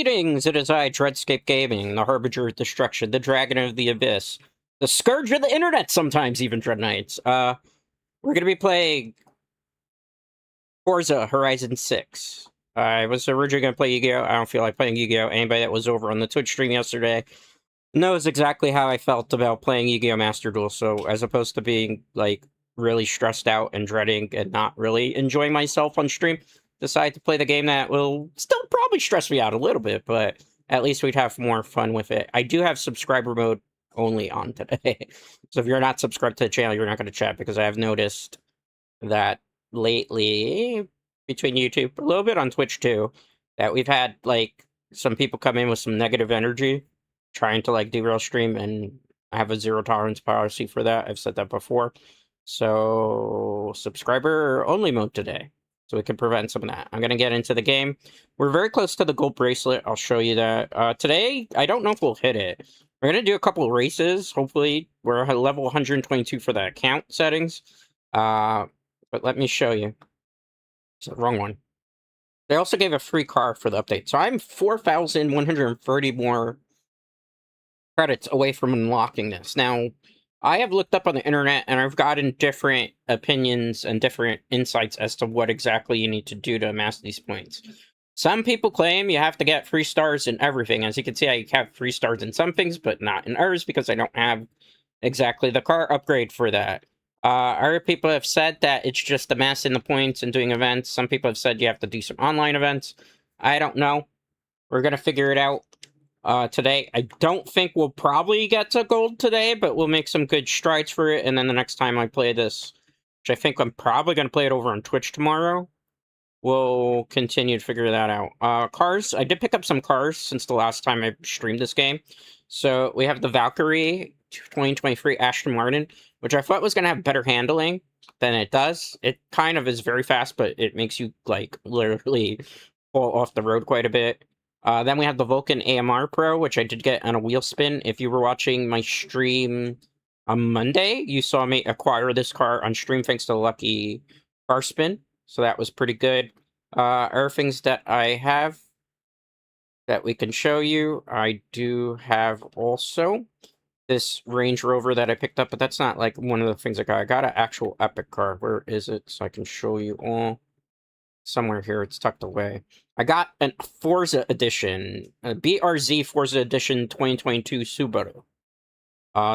Greetings, it is I, Dreadscape Gaming, the Harbinger of Destruction, the Dragon of the Abyss, the Scourge of the Internet, sometimes even Dread Knights. We're gonna be playing Forza Horizon 6. I was originally gonna play Yu-Gi-Oh! I don't feel like playing Yu-Gi-Oh! Anybody that was over on the Twitch stream yesterday knows exactly how I felt about playing Yu-Gi-Oh! Master Duel, so as opposed to being, like, really stressed out and dreading and not really enjoying myself on stream, decide to play the game that will still probably stress me out a little bit, but at least we'd have more fun with it. I do have subscriber mode only on today. So if you're not subscribed to the channel, you're not going to chat, because I have noticed that lately, between YouTube, a little bit on Twitch too, that we've had, like, some people come in with some negative energy, trying to, like, derail stream, and I have a zero tolerance policy for that. I've said that before. So, subscriber only mode today, so we can prevent some of that. I'm going to get into the game. We're very close to the gold bracelet. I'll show you that. Today, I don't know if we'll hit it. We're going to do a couple of races. Hopefully, we're at level 122 for the account settings. But let me show you. It's the wrong one. They also gave a free car for the update. So I'm 4,130 more credits away from unlocking this. Now, I have looked up on the internet, and I've gotten different opinions and different insights as to what exactly you need to do to amass these points. Some people claim you have to get 3 stars in everything. As you can see, I have 3 stars in some things, but not in others, because I don't have exactly the car upgrade for that. Other people have said that it's just amassing the points and doing events. Some people have said you have to do some online events. I don't know. We're going to figure it out today. I don't think we'll probably get to gold today, but we'll make some good strides for it. And then the next time I play this, which I think I'm probably going to play it over on Twitch tomorrow, we'll continue to figure that out. Cars. I did pick up some cars since the last time I streamed this game. So we have the Valkyrie 2023 Aston Martin, which I thought was going to have better handling than it does. It kind of is very fast, but it makes you, like, literally fall off the road quite a bit. Then we have the Vulcan AMR Pro, which I did get on a wheel spin. If you were watching my stream on Monday, you saw me acquire this car on stream thanks to the lucky car spin. So that was pretty good. Other things that I have that we can show you, I do have also this Range Rover that I picked up, but that's not, like, one of the things I got. I got an actual epic car. Where is it? So I can show you all. Somewhere here, it's tucked away. I got a Forza Edition, a BRZ Forza Edition 2022 Subaru.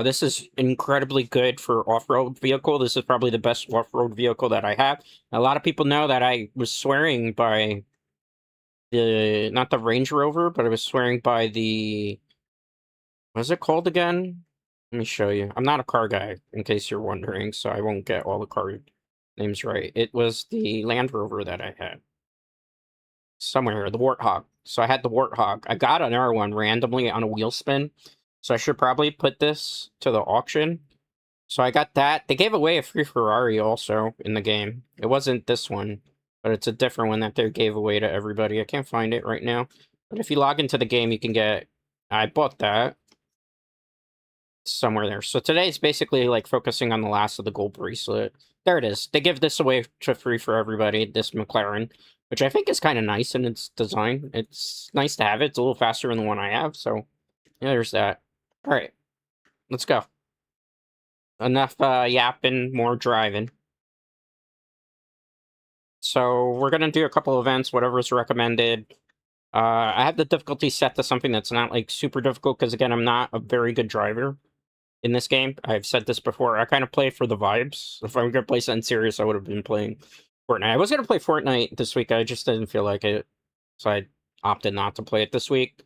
This is incredibly good for off-road vehicle. This is probably the best off-road vehicle that I have. A lot of people know that I was swearing by the, not the Range Rover, but I was swearing by the, what is it called again? Let me show you. I'm not a car guy, in case you're wondering, so I won't get all the car names right. It was the Land Rover that I had. Somewhere here, the Warthog. So I had the Warthog. I got another one randomly on a wheel spin, so I should probably put this to the auction. So I got that. They gave away a free Ferrari also in the game. It wasn't this one, but it's a different one that they gave away to everybody. I can't find it right now. But if you log into the game, you can get... I bought that. Somewhere there. So today it's basically, like, focusing on the last of the gold bracelet. There it is. They give this away for free for everybody, this McLaren, which I think is kind of nice in its design. It's nice to have it. It's a little faster than the one I have, so yeah, there's that. All right, let's go. Enough yapping, more driving. So we're going to do a couple events, whatever's recommended. I have the difficulty set to something that's not, like, super difficult, because, again, I'm not a very good driver in this game. I've said this before. I kind of play for the vibes. If I were going to play something serious, I would have been playing Fortnite. I was going to play Fortnite this week. I just didn't feel like it, so I opted not to play it this week.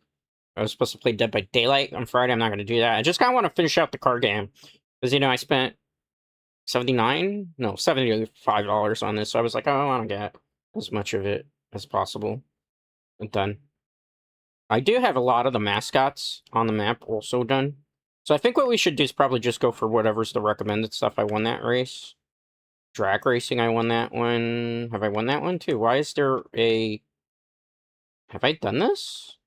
I was supposed to play Dead by Daylight on Friday. I'm not going to do that. I just kind of want to finish out the car game, because, you know, I spent $75 on this, so I was like, oh, I want to get as much of it as possible done. I do have a lot of the mascots on the map also done. So I think what we should do is probably just go for whatever's the recommended stuff. I won that race. Drag racing, I won that one. Have I won that one too? Why is there a... Have I done this?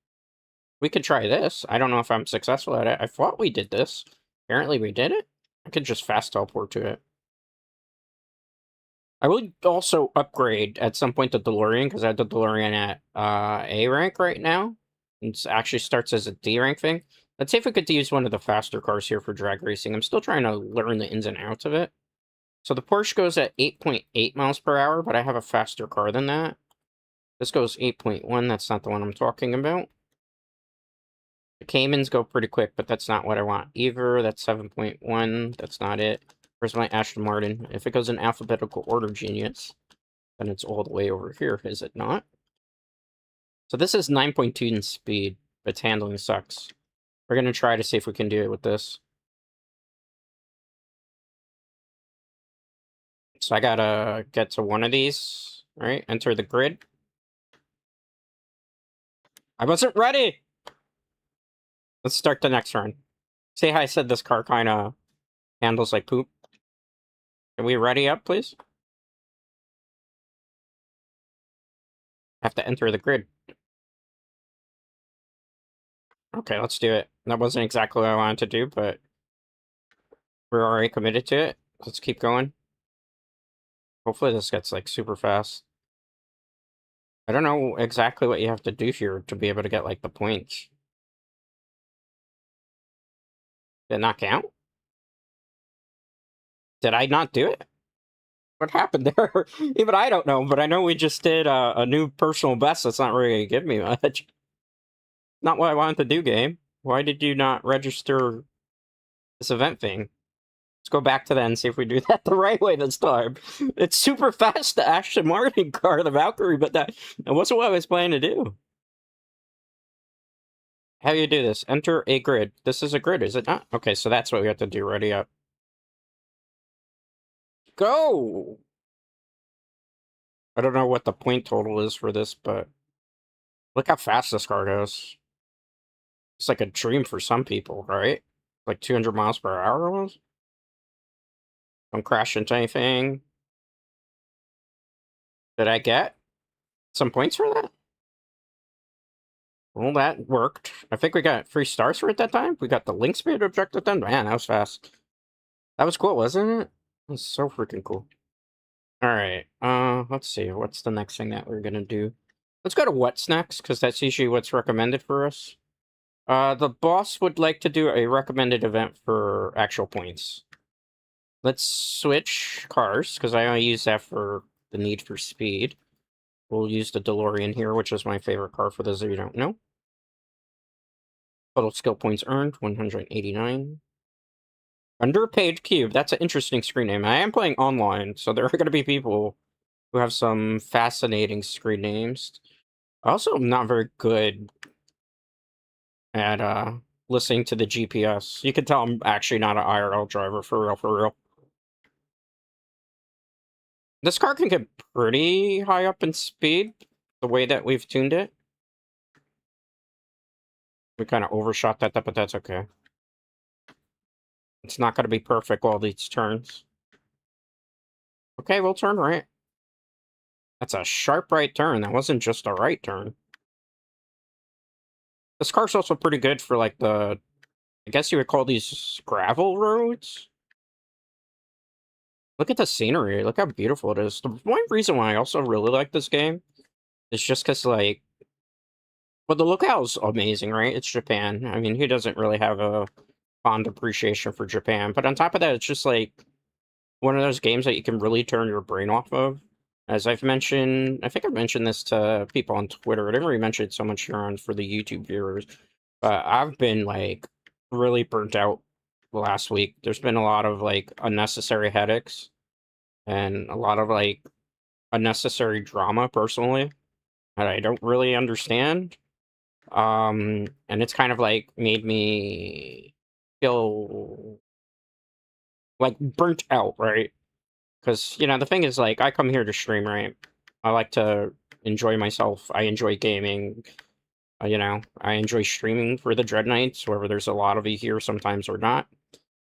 We could try this. I don't know if I'm successful at it. I thought we did this. Apparently we did it. I could just fast teleport to it. I would also upgrade at some point the DeLorean, because I have the DeLorean at A rank right now. It actually starts as a D rank thing. Let's see if we could use one of the faster cars here for drag racing. I'm still trying to learn the ins and outs of it. So the Porsche goes at 8.8 miles per hour, but I have a faster car than that. This goes 8.1. That's not the one I'm talking about. The Caymans go pretty quick, but that's not what I want either. That's 7.1. That's not it. Where's my Aston Martin? If it goes in alphabetical order, genius, then it's all the way over here, is it not? So this is 9.2 in speed, but its handling sucks. We're going to try to see if we can do it with this. So I gotta get to one of these, right? Enter the grid. I wasn't ready! Let's start the next run. See how I said this car kind of handles like poop? Are we ready up, please? Have to enter the grid. Okay, let's do it. That wasn't exactly what I wanted to do, but we're already committed to it. Let's keep going. Hopefully this gets, like, super fast. I don't know exactly what you have to do here to be able to get, like, the points. Did it not count? Did I not do it? What happened there? Even I don't know, but I know we just did a new personal best that's not really gonna give me much. Not what I wanted to do, game. Why did you not register this event thing? Let's go back to that and see if we do that the right way this time. It's super fast, the Aston Martin car, the Valkyrie, but that wasn't what I was planning to do. How do you do this? Enter a grid. This is a grid, is it not? Okay, so that's what we have to do. Ready up. Go! I don't know what the point total is for this, but look how fast this car goes. It's like a dream for some people, right? Like 200 miles per hour almost. Don't crash into anything. Did I get some points for that? Well, that worked. I think we got 3 stars for it that time. We got the link speed objective done. Man, that was fast. That was cool, wasn't it? It was so freaking cool. Alright, let's see. What's the next thing that we're gonna do? Let's go to what's next, because that's usually what's recommended for us. The boss would like to do a recommended event for actual points. Let's switch cars, because I only use that for the need for speed. We'll use the DeLorean here, which is my favorite car for those of you who don't know. Total skill points earned, 189. Underpaid Cube, that's an interesting screen name. I am playing online, so there are going to be people who have some fascinating screen names. Also, I'm not very good at listening to the GPS. You can tell I'm actually not an IRL driver, for real, for real. This car can get pretty high up in speed, the way that we've tuned it. We kind of overshot that, but that's okay. It's not going to be perfect all these turns. Okay, we'll turn right. That's a sharp right turn. That wasn't just a right turn. This car's also pretty good for, like, I guess you would call these gravel roads? Look at the scenery. Look how beautiful it is. The one reason why I also really like this game is just because, like, well, the locale's amazing, right? It's Japan. I mean, who doesn't really have a fond appreciation for Japan? But on top of that, it's just, like, one of those games that you can really turn your brain off of. As I've mentioned, I think I've mentioned this to people on Twitter. I didn't really mention it so much here on for the YouTube viewers. But I've been, like, really burnt out last week. There's been a lot of, like, unnecessary headaches and a lot of, like, unnecessary drama, personally, that I don't really understand. And it's kind of, like, made me feel, like, burnt out, right? Because, you know, the thing is, like, I come here to stream, right? I like to enjoy myself. I enjoy gaming. You know, I enjoy streaming for the Dread Knights, whether there's a lot of you here sometimes or not.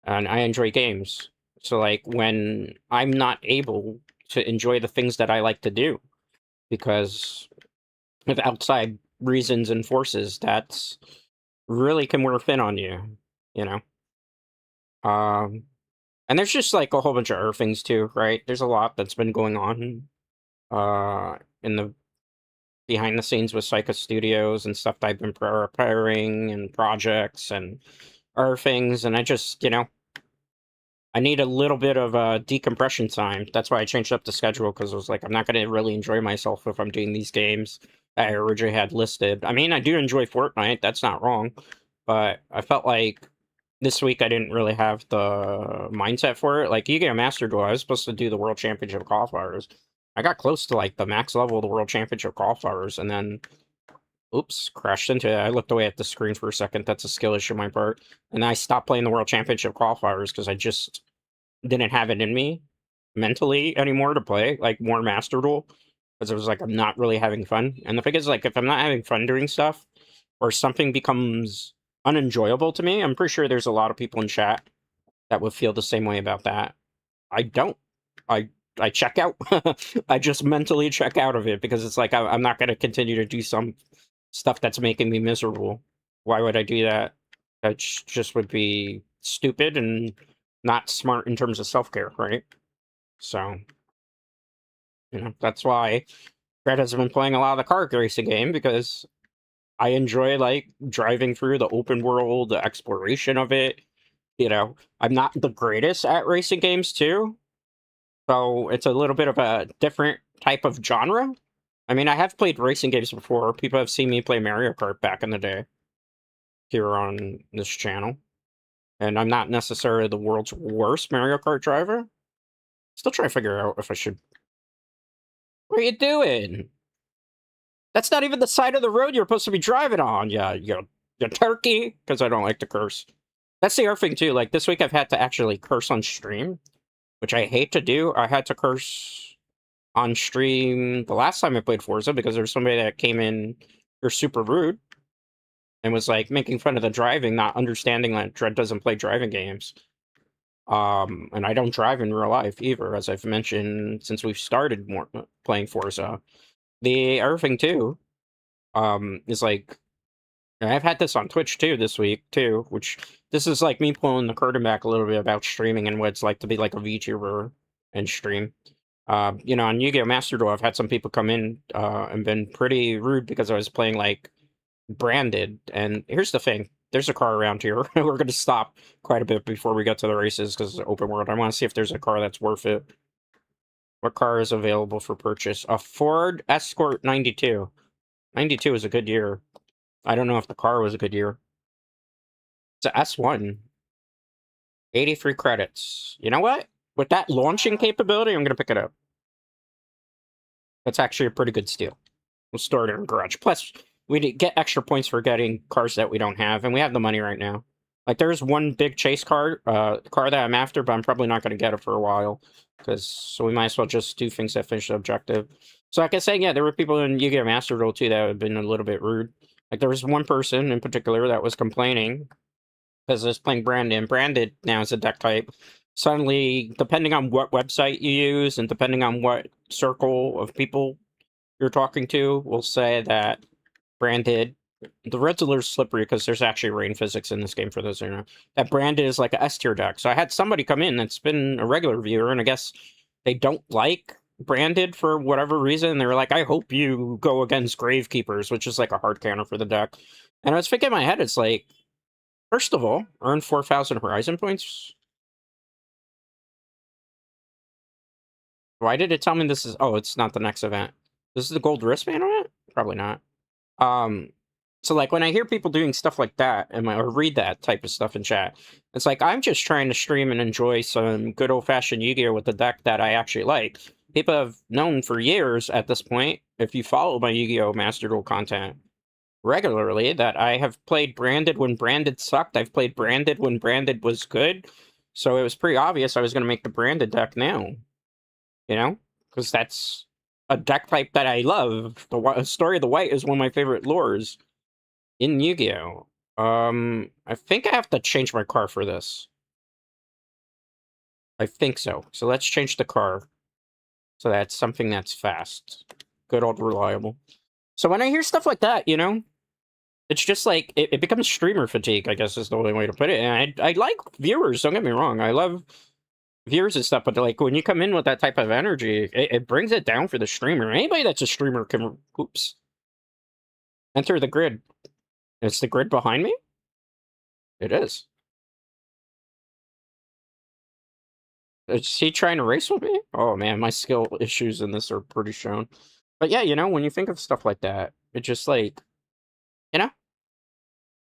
And I enjoy games. So, like, when I'm not able to enjoy the things that I like to do because of outside reasons and forces, that's really can wear thin on you, you know? Um, and there's just, like, a whole bunch of other things too, right? There's a lot that's been going on in the behind the scenes with Psycho Studios and stuff that I've been preparing and projects and other things, and I just, I need a little bit of decompression time. That's why I changed up the schedule, because I was like, I'm not going to really enjoy myself if I'm doing these games that I originally had listed. I mean, I do enjoy Fortnite, that's not wrong, but I felt like this week I didn't really have the mindset for it. Like, Yu-Gi-Oh! Master Duel, I was supposed to do the World Championship qualifiers. I got close to, like, the max level of the World Championship qualifiers, and then, oops, crashed into it. I looked away at the screen for a second. That's a skill issue on my part. And I stopped playing the World Championship qualifiers because I just didn't have it in me mentally anymore to play, like, more Master Duel. Because it was like, I'm not really having fun. And the thing is, like, if I'm not having fun doing stuff, or something becomes unenjoyable to me, I'm pretty sure there's a lot of people in chat that would feel the same way about that. I don't. I check out. I just mentally check out of it, because it's like, I'm not going to continue to do some stuff that's making me miserable. Why would I do that? That just would be stupid and not smart in terms of self-care, right? So, that's why Brett has been playing a lot of the car racing game, because I enjoy, like, driving through the open world, the exploration of it. I'm not the greatest at racing games too, so it's a little bit of a different type of genre. I mean, I have played racing games before. People have seen me play Mario Kart back in the day here on this channel. And I'm not necessarily the world's worst Mario Kart driver. Still trying to figure out if I should... What are you doing? That's not even the side of the road you're supposed to be driving on. Yeah, you turkey, because I don't like to curse. That's the other thing too. Like, this week I've had to actually curse on stream, which I hate to do. I had to curse on stream the last time I played Forza, because there's somebody that came in, they're super rude, and was, like, making fun of the driving, not understanding that Dread doesn't play driving games. And I don't drive in real life either, as I've mentioned since we've started more playing Forza. The other thing too, is, like, and I've had this on Twitch too this week too, which this is like me pulling the curtain back a little bit about streaming and what it's like to be like a VTuber and stream. On Yu-Gi-Oh! Master Duel, I've had some people come in and been pretty rude because I was playing, like, branded. And here's the thing: there's a car around here. We're going to stop quite a bit before we get to the races because it's open world. I want to see if there's a car that's worth it. What car is available for purchase? A Ford Escort 92. 92 is a good year. I don't know if the car was a good year. It's a S1. 83 credits. You know what? With that launching capability, I'm going to pick it up. That's actually a pretty good steal. We'll store it in our garage. Plus, we get extra points for getting cars that we don't have, and we have the money right now. Like, there's one big chase car that I'm after, but I'm probably not going to get it for a while. So we might as well just do things that finish the objective. So like I said, yeah, there were people in Yu-Gi-Oh! Master Duel too that have been a little bit rude. Like, there was one person in particular that was complaining because I was playing Branded. Branded now is a deck type. Suddenly, depending on what website you use and depending on what circle of people you're talking to, will say that Branded... The red's a little slippery because there's actually rain physics in this game, for those who know. That Branded is like a S tier deck. So I had somebody come in that's been a regular viewer, and I guess they don't like Branded for whatever reason. And they were like, I hope you go against Gravekeepers, which is like a hard counter for the deck. And I was thinking in my head, it's like, first of all, earn 4,000 Horizon points. Why did it tell me this is... Oh, it's not the next event. This is the gold wristband on it? Probably not. So, like, when I hear people doing stuff like that, or read that type of stuff in chat, it's like, I'm just trying to stream and enjoy some good old-fashioned Yu-Gi-Oh! With the deck that I actually like. People have known for years at this point, if you follow my Yu-Gi-Oh! Master Duel content regularly, that I have played Branded when Branded sucked. I've played Branded when Branded was good. So it was pretty obvious I was going to make the Branded deck now. Because that's a deck type that I love. The Story of the White is one of my favorite lores in Yu-Gi-Oh! I think I have to change my car for this. I think so. So let's change the car. So that's something that's fast. Good old reliable. So when I hear stuff like that, it's just like, it becomes streamer fatigue, I guess is the only way to put it. And I like viewers, don't get me wrong. I love viewers and stuff, but like, when you come in with that type of energy, it brings it down for the streamer. Anybody that's a streamer can... Oops. Enter the grid. It's the grid behind me? It is. Is he trying to race with me? Oh man, my skill issues in this are pretty shown. But yeah, you know, when you think of stuff like that, it just like, you know,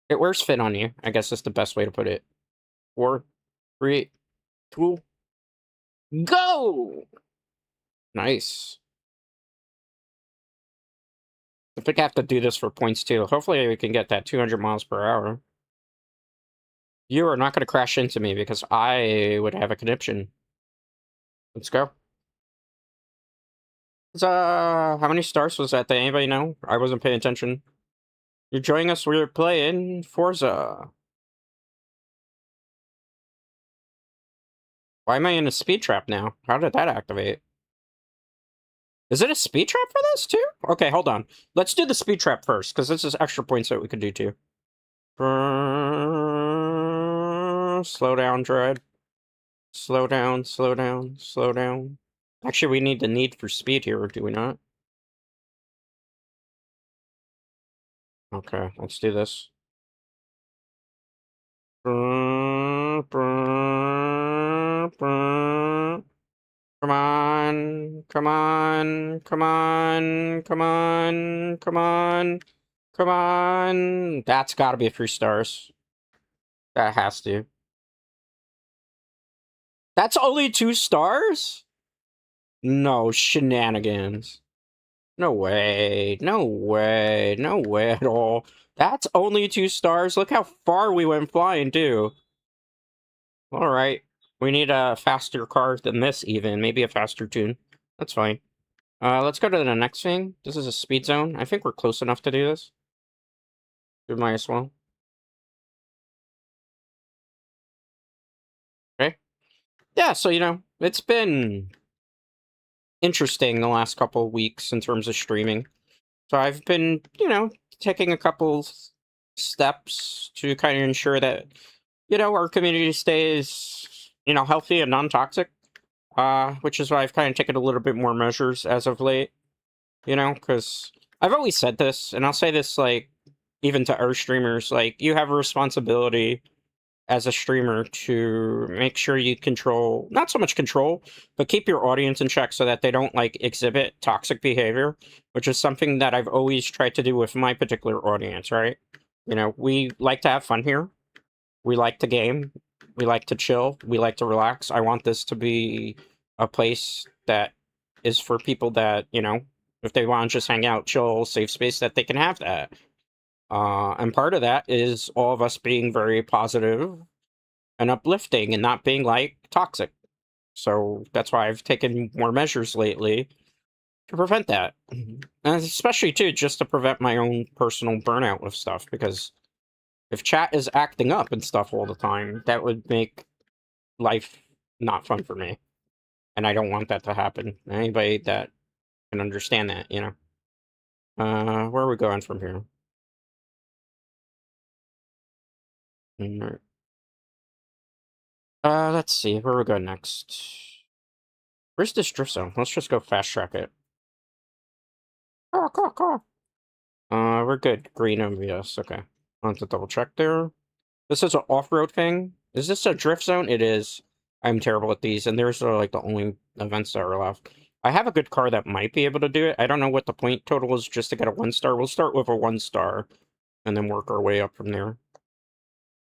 it wears fit on you. I guess that's the best way to put it. 4, 3, 2, go! Nice. I think I have to do this for points too. Hopefully we can get that 200 miles per hour. You are not going to crash into me because I would have a conniption. Let's go. How many stars was that? Did anybody know? I wasn't paying attention. You're joining us, we're playing Forza. Why am I in a speed trap now? How did that activate? Is it a speed trap for this too? Okay, hold on. Let's do the speed trap first, because this is extra points that we could do too. Slow down, Dread. Slow down, slow down, slow down. Actually, we need the need for speed here, do we not? Okay, let's do this. Come on, come on, come on, come on, come on, come on. That's gotta be 3 stars. That has to. That's only 2 stars? No shenanigans. No way, no way, no way at all. That's only 2 stars? Look how far we went flying, too. Alright. We need a faster car than this, even. Maybe a faster tune. That's fine. Let's go to the next thing. This is a speed zone. I think we're close enough to do this. We might as well. Okay. Yeah, so, you know, it's been interesting the last couple of weeks in terms of streaming. So I've been, you know, taking a couple steps to kind of ensure that, you know, our community stays, you know, healthy and non-toxic. Which is why I've kind of taken a little bit more measures as of late. You know, because I've always said this, and I'll say this, like, even to our streamers, like, you have a responsibility as a streamer to make sure you control, not so much control, but keep your audience in check so that they don't, like, exhibit toxic behavior, which is something that I've always tried to do with my particular audience, right? You know, we like to have fun here. We like to game. We like to chill. We like to relax. I want this to be a place that is for people that, you know, if they want to just hang out, chill, safe space, that they can have that. And part of that is all of us being very positive and uplifting and not being, like, toxic. So that's why I've taken more measures lately to prevent that. And especially, too, just to prevent my own personal burnout with stuff, because if chat is acting up and stuff all the time, that would make life not fun for me. And I don't want that to happen. Anybody that can understand that, you know. Where are we going from here? Alright. Let's see, where we go next? Where's this drift zone? Let's just go fast track it. Caw. We're good. Green MVS, okay. I'll have to double check there. This is an off-road thing. Is this a drift zone? It is. I'm terrible at these, and there's like the only events that are left. I have a good car that might be able to do it. I don't know what the point total is just to get a 1 star. We'll start with a 1 star and then work our way up from there.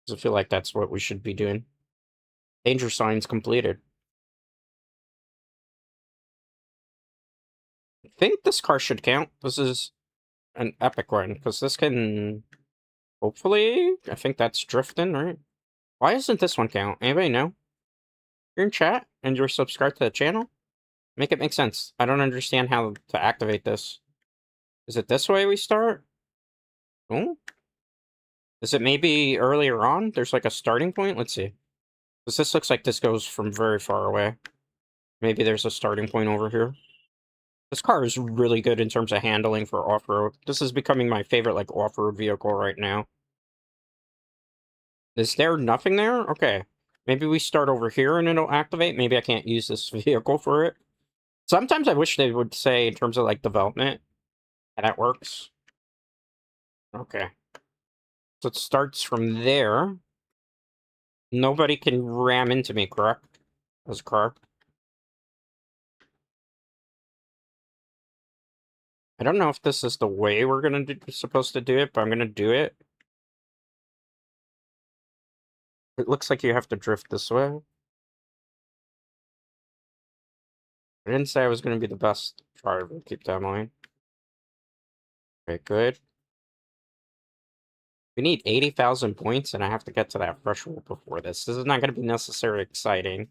'Cause I feel like that's what we should be doing. Danger signs completed. I think this car should count. This is an epic one, because this can hopefully, I think that's drifting, right? Why doesn't this one count? Anybody know? You're in chat and you're subscribed to the channel? Make it make sense. I don't understand how to activate this. Is it this way we start? Oh? Is it maybe earlier on? There's like a starting point? Let's see. Because this looks like this goes from very far away. Maybe there's a starting point over here. This car is really good in terms of handling for off-road. This is becoming my favorite, like, off-road vehicle right now. Is there nothing there? Okay. Maybe we start over here and it'll activate. Maybe I can't use this vehicle for it. Sometimes I wish they would say, in terms of, like, development, how that works. Okay. So it starts from there. Nobody can ram into me, correct? As a car. I don't know if this is the way we're gonna supposed to do it, but I'm gonna do it. It looks like you have to drift this way. I didn't say I was gonna be the best driver. Keep that in mind. Okay, good. We need 80,000 points, and I have to get to that threshold before this. This is not gonna be necessarily exciting. It's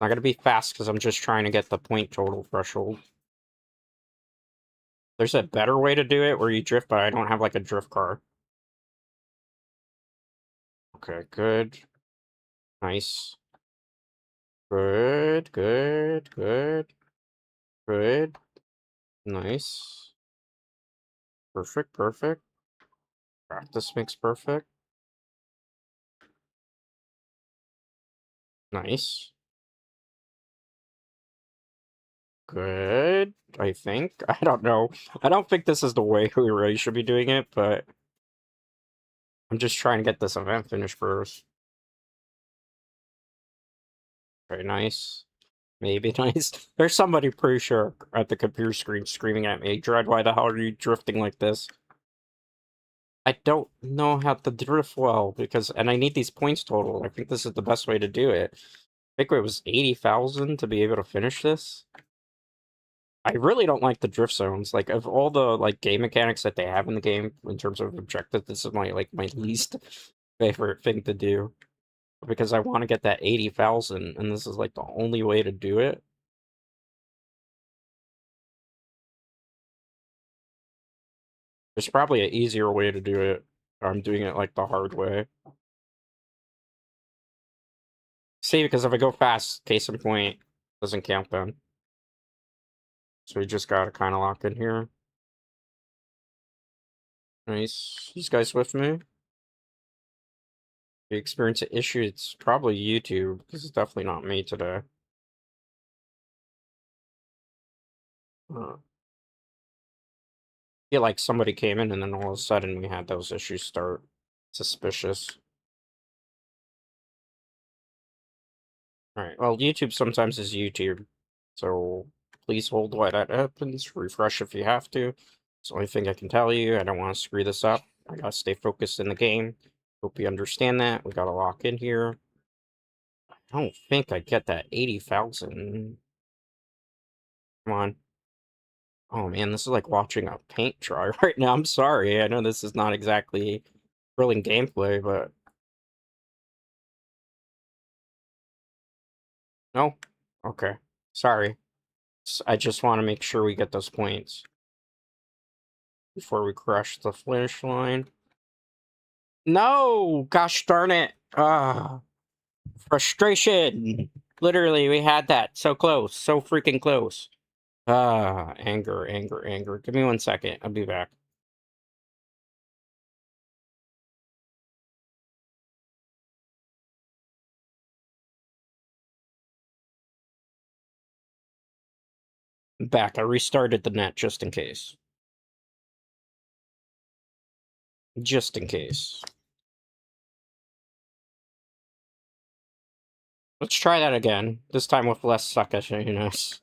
not gonna be fast because I'm just trying to get the point total threshold. There's a better way to do it where you drift, but I don't have like a drift car. Okay, good. Nice. Good, good, good, good. Nice. Perfect, perfect. Practice makes perfect. Nice. Good, I think. I don't know. I don't think this is the way we really should be doing it, but I'm just trying to get this event finished first. Very nice. Maybe nice. There's somebody pretty sure at the computer screen screaming at me, Dread, why the hell are you drifting like this? I don't know how to drift well because, and I need these points total. I think this is the best way to do it. I think it was 80,000 to be able to finish this. I really don't like the drift zones. Like, of all the like game mechanics that they have in the game in terms of objective, this is my my least favorite thing to do because I want to get that 80,000, and this is like the only way to do it. There's probably an easier way to do it. I'm doing it like the hard way. See, because if I go fast, case in point, doesn't count then. So we just gotta kind of lock in here. Nice. These guys with me? If you experience an issue, it's probably YouTube, because it's definitely not me today. Feel like somebody came in and then all of a sudden we had those issues start. Suspicious. Alright, well, YouTube sometimes is YouTube. So please hold while that happens. Refresh if you have to. It's the only thing I can tell you. I don't want to screw this up. I gotta stay focused in the game. Hope you understand that. We gotta lock in here. I don't think I get that 80,000. Come on. Oh man, this is like watching a paint dry right now. I'm sorry. I know this is not exactly thrilling gameplay, but no. Okay. Sorry. I just want to make sure we get those points before we crush the finish line. No! Gosh darn it. Ah, frustration. Literally, we had that. So close. So freaking close. Ah, anger, anger, anger. Give me 1 second. I'll be back. Back. I restarted the net just in case. Just in case. Let's try that again. This time with less suckishness.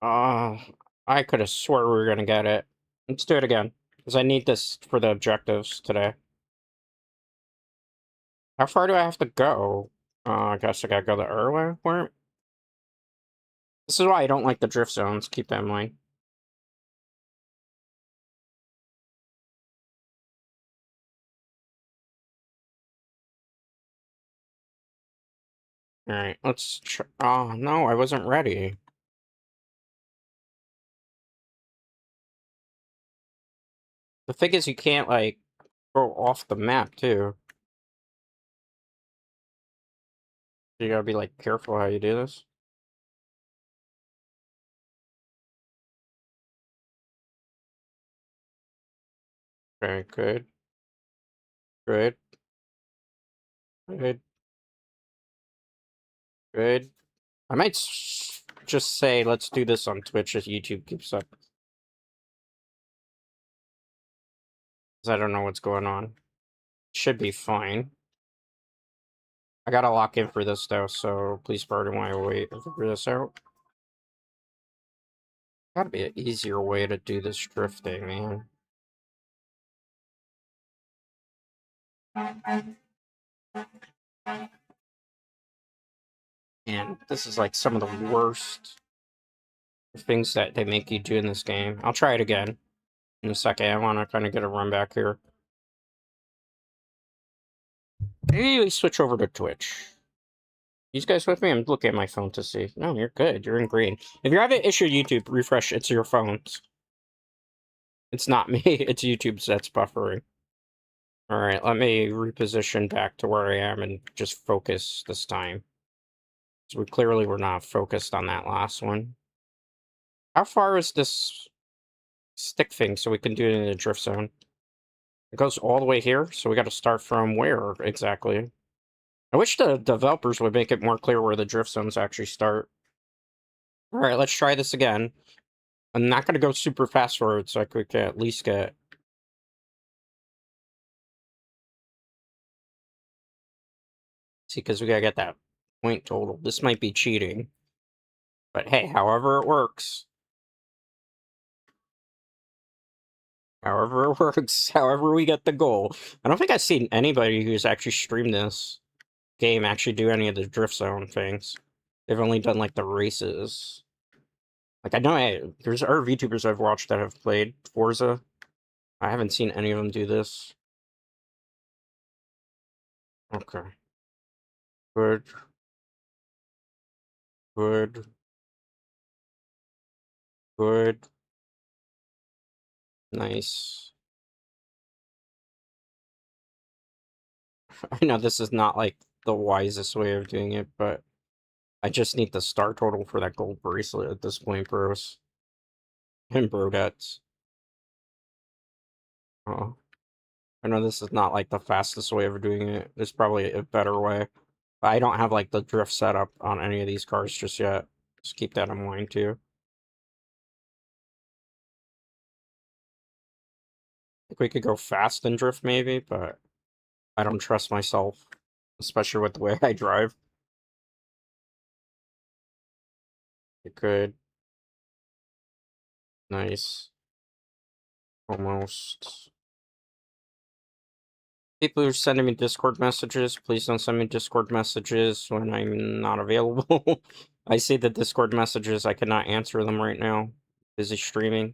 I could have swore we were gonna get it. Let's do it again. Because I need this for the objectives today. How far do I have to go? I guess I gotta go the other way. Where? This is why I don't like the drift zones. Keep that in mind. Alright, let's try. Oh, no, I wasn't ready. The thing is, you can't, like, go off the map, too. You gotta be, like, careful how you do this. Okay, good. Good. Good. Good. I might just say, let's do this on Twitch if YouTube keeps up. Because I don't know what's going on. Should be fine. I gotta lock in for this though, so please pardon while I wait to figure this out. Gotta be an easier way to do this drifting, man. And this is like some of the worst things that they make you do in this game. I'll try it again in a second. I want to kind of get a run back here. Maybe we switch over to Twitch. You guys with me? I'm looking at my phone to see. No, you're good. You're in green. If you're having issue YouTube, refresh. It's your phones. It's not me. It's YouTube that's buffering. All right, let me reposition back to where I am and just focus this time. So we clearly were not focused on that last one. How far is this stick thing so we can do it in the drift zone? It goes all the way here, so we got to start from where exactly? I wish the developers would make it more clear where the drift zones actually start. All right, let's try this again. I'm not going to go super fast forward, so I could at least get... See, because we got to get that point total. This might be cheating. But hey, however it works. However it works. However we get the goal. I don't think I've seen anybody who's actually streamed this game actually do any of the drift zone things. They've only done, like, the races. Like, I know there's other VTubers I've watched that have played Forza. I haven't seen any of them do this. Okay. Good. Good. Good. Nice. I know this is not, like, the wisest way of doing it, but I just need the star total for that gold bracelet at this point, bros. And brodettes. Oh. I know this is not, like, the fastest way of doing it. There's probably a better way. But I don't have, like, the drift setup on any of these cars just yet. Just keep that in mind, too. I think we could go fast and drift, maybe, but I don't trust myself. Especially with the way I drive. It could. Nice. Almost. People who are sending me Discord messages, please don't send me Discord messages when I'm not available. I see the Discord messages, I cannot answer them right now. Busy streaming.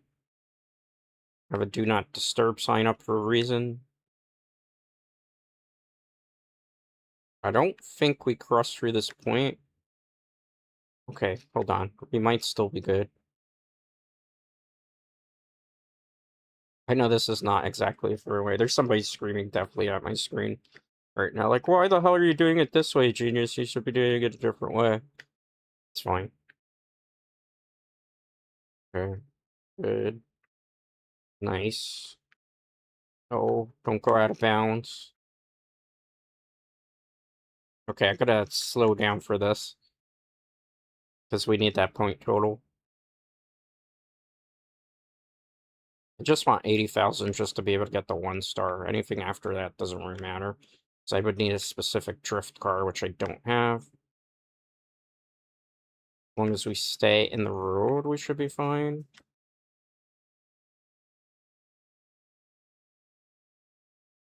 I have a do not disturb sign up for a reason. I don't think we crossed through this point. Okay, hold on. We might still be good. I know this is not exactly a throwaway. There's somebody screaming definitely at my screen right now. Like, why the hell are you doing it this way, genius? You should be doing it a different way. It's fine. Okay. Good. Nice. Oh, don't go out of bounds. Okay, I gotta slow down for this. Because we need that point total. I just want 80,000 just to be able to get the 1 star. Anything after that doesn't really matter. So I would need a specific drift car, which I don't have. As long as we stay in the road, we should be fine.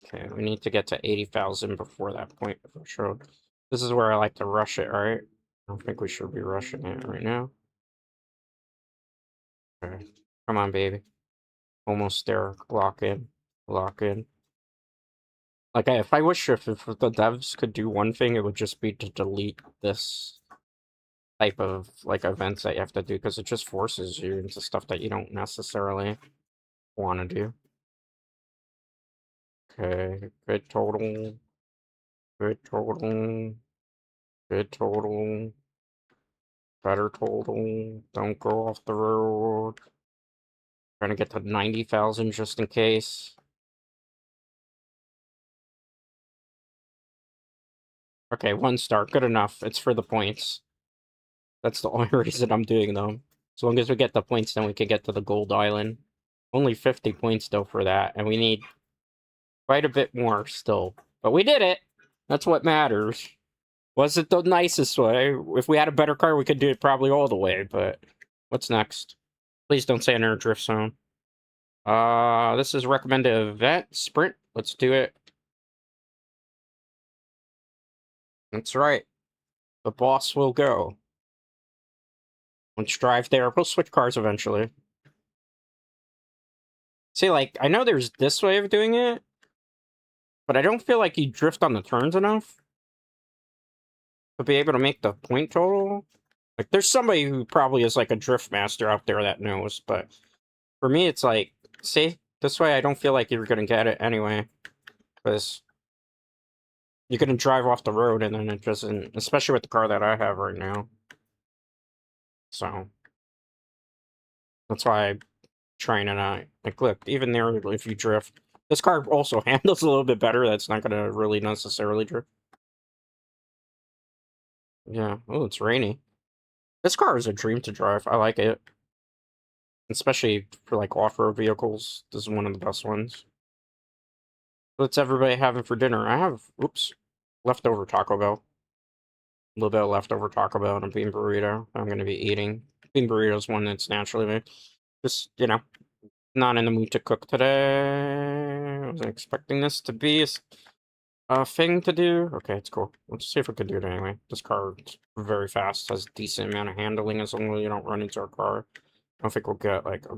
Okay, we need to get to 80,000 before that point for sure. This is where I like to rush it, right? I don't think we should be rushing it right now. Okay. Come on, baby. Almost there. Lock in. Lock in. Like, if I wish if the devs could do one thing, it would just be to delete this type of, like, events that you have to do, because it just forces you into stuff that you don't necessarily want to do. Okay, good total. Good total. Good total. Better total. Don't go off the road. Trying to get to 90,000 just in case. Okay, 1 star. Good enough. It's for the points. That's the only reason I'm doing them. As long as we get the points, then we can get to the gold island. Only 50 points, though, for that. And we need Quite a bit more still. But we did it! That's what matters. Was it the nicest way? If we had a better car, we could do it probably all the way, but what's next? Please don't say another drift zone. This is recommended event sprint. Let's do it. That's right. The boss will go. Let's drive there. We'll switch cars eventually. See, like, I know there's this way of doing it, but I don't feel like you drift on the turns enough to be able to make the point total. Like, there's somebody who probably is like a drift master out there that knows, but for me, it's like, see, this way I don't feel like you're gonna get it anyway, because you're gonna drive off the road and then it doesn't, especially with the car that I have right now. So that's why I'm trying to not, like, look, even there, if you drift, this car also handles a little bit better. That's not gonna really necessarily drift. Yeah. Oh, it's rainy. This car is a dream to drive. I like it. Especially for like off-road vehicles. This is one of the best ones. What's everybody having for dinner? I have, oops, leftover Taco Bell. A little bit of leftover Taco Bell and a bean burrito I'm going to be eating. Bean burrito is one that's naturally made. Just, you know, not in the mood to cook today. I wasn't expecting this to be a thing to do. Okay, it's cool. Let's see if we can do it anyway. This car is very fast, has a decent amount of handling as long as you don't run into our car. I don't think we'll get like a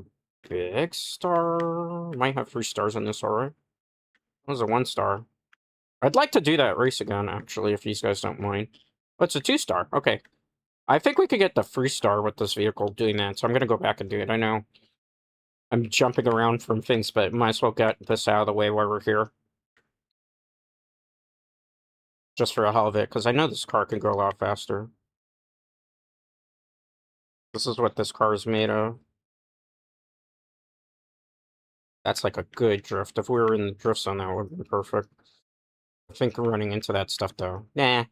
big star. Might have 3 stars in this, alright. That was a 1 star. I'd like to do that race again, actually, if these guys don't mind. Oh, it's a 2 star. Okay. I think we could get the 3 star with this vehicle doing that, so I'm gonna go back and do it. I know I'm jumping around from things, but might as well get this out of the way while we're here. Just for the hell of it, because I know this car can go a lot faster. This is what this car is made of. That's like a good drift. If we were in the drift zone, that would be perfect. I think running into that stuff, though. Nah.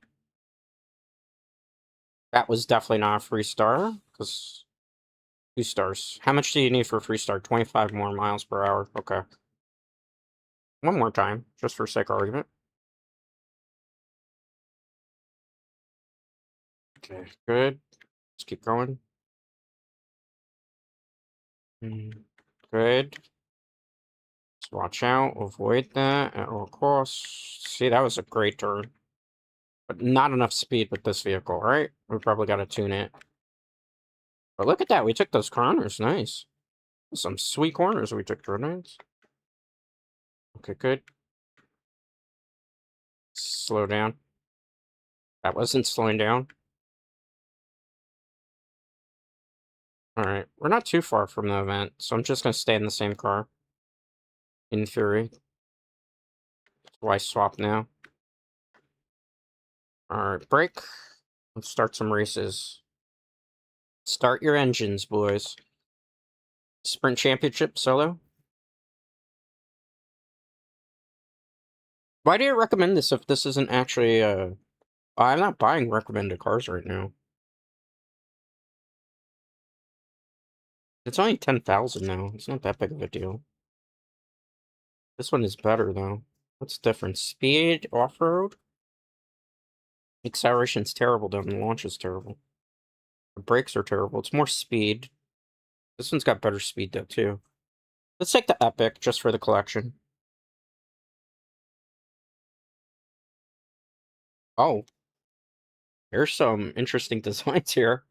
That was definitely not a 3 star, because 2 stars. How much do you need for a 3 star? 25 more miles per hour. Okay. One more time, just for sake of argument. Okay, good. Let's keep going. Good. Let's watch out. Avoid that at all costs. See, that was a great turn. But not enough speed with this vehicle, right? We probably got to tune it. But look at that. We took those corners. Nice. Some sweet corners we took, nice. Okay, good. Slow down. That wasn't slowing down. Alright. We're not too far from the event, so I'm just going to stay in the same car. In theory. Why swap now? Alright, break. Let's start some races. Start your engines, boys. Sprint Championship solo? Why do you recommend this if this isn't actually, I'm not buying recommended cars right now. It's only 10,000 now. It's not that big of a deal. This one is better, though. What's different? Speed, off-road? Acceleration's terrible, though, and the launch is terrible. The brakes are terrible. It's more speed. This one's got better speed, though, too. Let's take the Epic, just for the collection. Oh. There's some interesting designs here.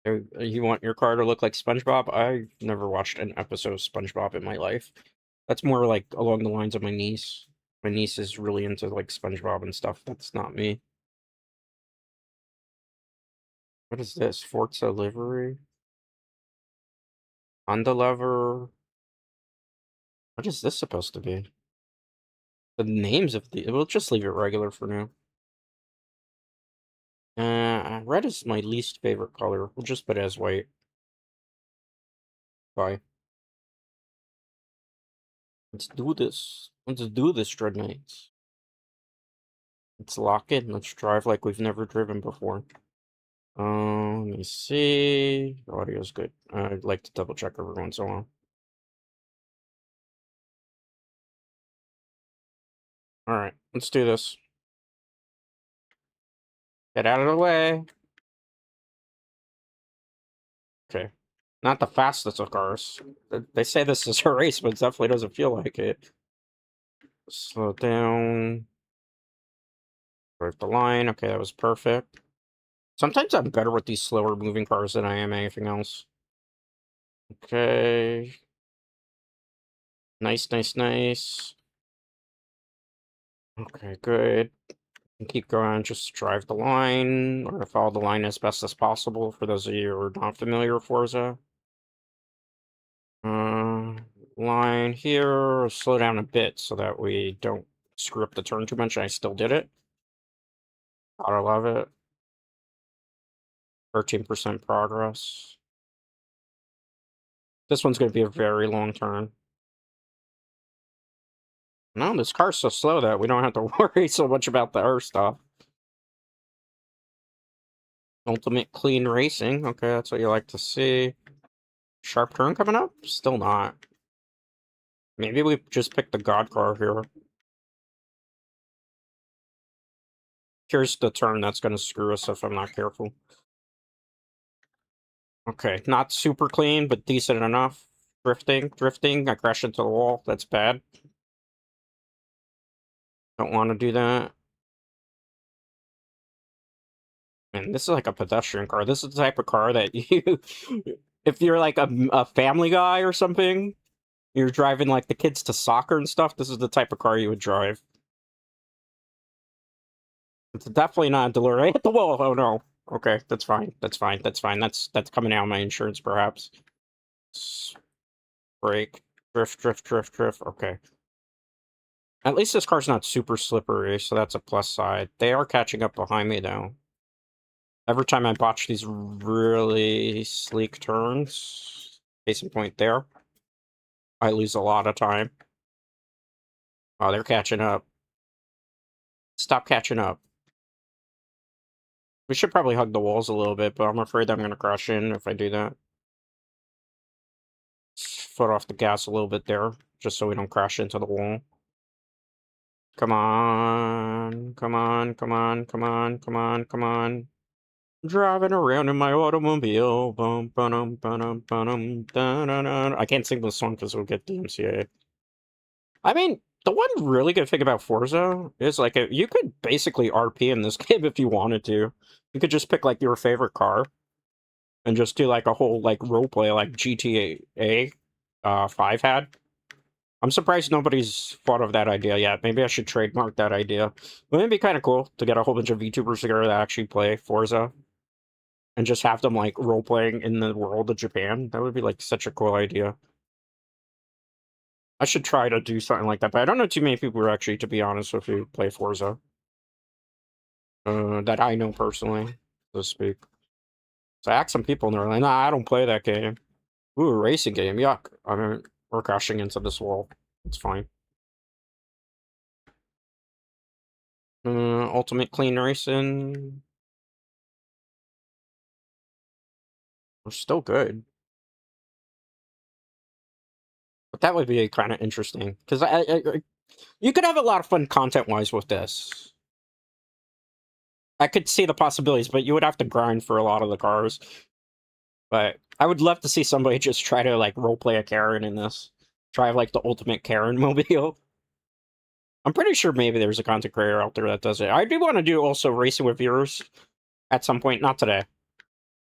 You want your car to look like SpongeBob? I've never watched an episode of SpongeBob in my life. That's more like along the lines of my niece. My niece is really into like SpongeBob and stuff. That's not me. What is this? Forza livery? Honda lever? What is this supposed to be? The names of the... We'll just leave it regular for now. Red is my least favorite color. We'll just put it as white. Bye. Let's do this. Let's do this, Dread Knights. Let's lock in. Let's drive like we've never driven before. Let me see. Audio's good. I'd like to double check every once in a while. Alright, let's do this. Get out of the way. Okay. Not the fastest of cars. They say this is a race, but it definitely doesn't feel like it. Slow down. Break the line. Okay, that was perfect. Sometimes I'm better with these slower moving cars than I am anything else. Okay. Nice, nice, nice. Okay, good. And keep going, just drive the line, or follow the line as best as possible for those of you who are not familiar with Forza. Uh, Line here, slow down a bit so that we don't screw up the turn too much. I still did it. Gotta love it. 13% progress. This one's going to be a very long turn. No, this car's so slow that we don't have to worry so much about the other stuff. Ultimate clean racing. Okay, that's what you like to see. Sharp turn coming up? Still not. Maybe we just picked the god car here. Here's the turn that's going to screw us if I'm not careful. Okay, not super clean, but decent enough. Drifting. I crashed into the wall. That's bad. Don't want to do that. Man, this is like a pedestrian car. This is the type of car that you, if you're like a family guy or something, you're driving like the kids to soccer and stuff, this is the type of car you would drive. It's definitely not a delivery. I hit the wall. Oh no. Okay, that's fine. That's fine. That's fine. That's coming out of my insurance, perhaps. Brake. Drift. Okay. At least this car's not super slippery, so that's a plus side. They are catching up behind me, though. Every time I botch these really sleek turns, case in point there, I lose a lot of time. Oh, they're catching up. Stop catching up. We should probably hug the walls a little bit, but I'm afraid I'm going to crash in if I do that. Foot off the gas a little bit there, just so we don't crash into the wall. Come on. Driving around in my automobile. Bum, ba-dum, ba-dum, ba-dum, da-da-da. I can't sing this song because we'll get DMCA. I mean, the one really good thing about Forza is like you could basically RP in this game if you wanted to. You could just pick like your favorite car and just do like a whole like roleplay like GTA 5 had. I'm surprised nobody's thought of that idea yet. Maybe I should trademark that idea. Wouldn't it be kind of cool to get a whole bunch of VTubers together that actually play Forza and just have them like role playing in the world of Japan? That would be like such a cool idea. I should try to do something like that, but I don't know too many people who actually, to be honest with you, play Forza. That I know personally, so to speak. So I asked some people and they're like, nah, I don't play that game. Ooh, a racing game, yuck. I mean, we're crashing into this wall. It's fine. Ultimate clean racing. We're still good. But that would be kind of interesting. Because you could have a lot of fun content-wise with this. I could see the possibilities, but you would have to grind for a lot of the cars. But I would love to see somebody just try to, like, roleplay a Karen in this. Try, like, the ultimate Karen mobile. I'm pretty sure maybe there's a content creator out there that does it. I do want to do also racing with viewers at some point. Not today.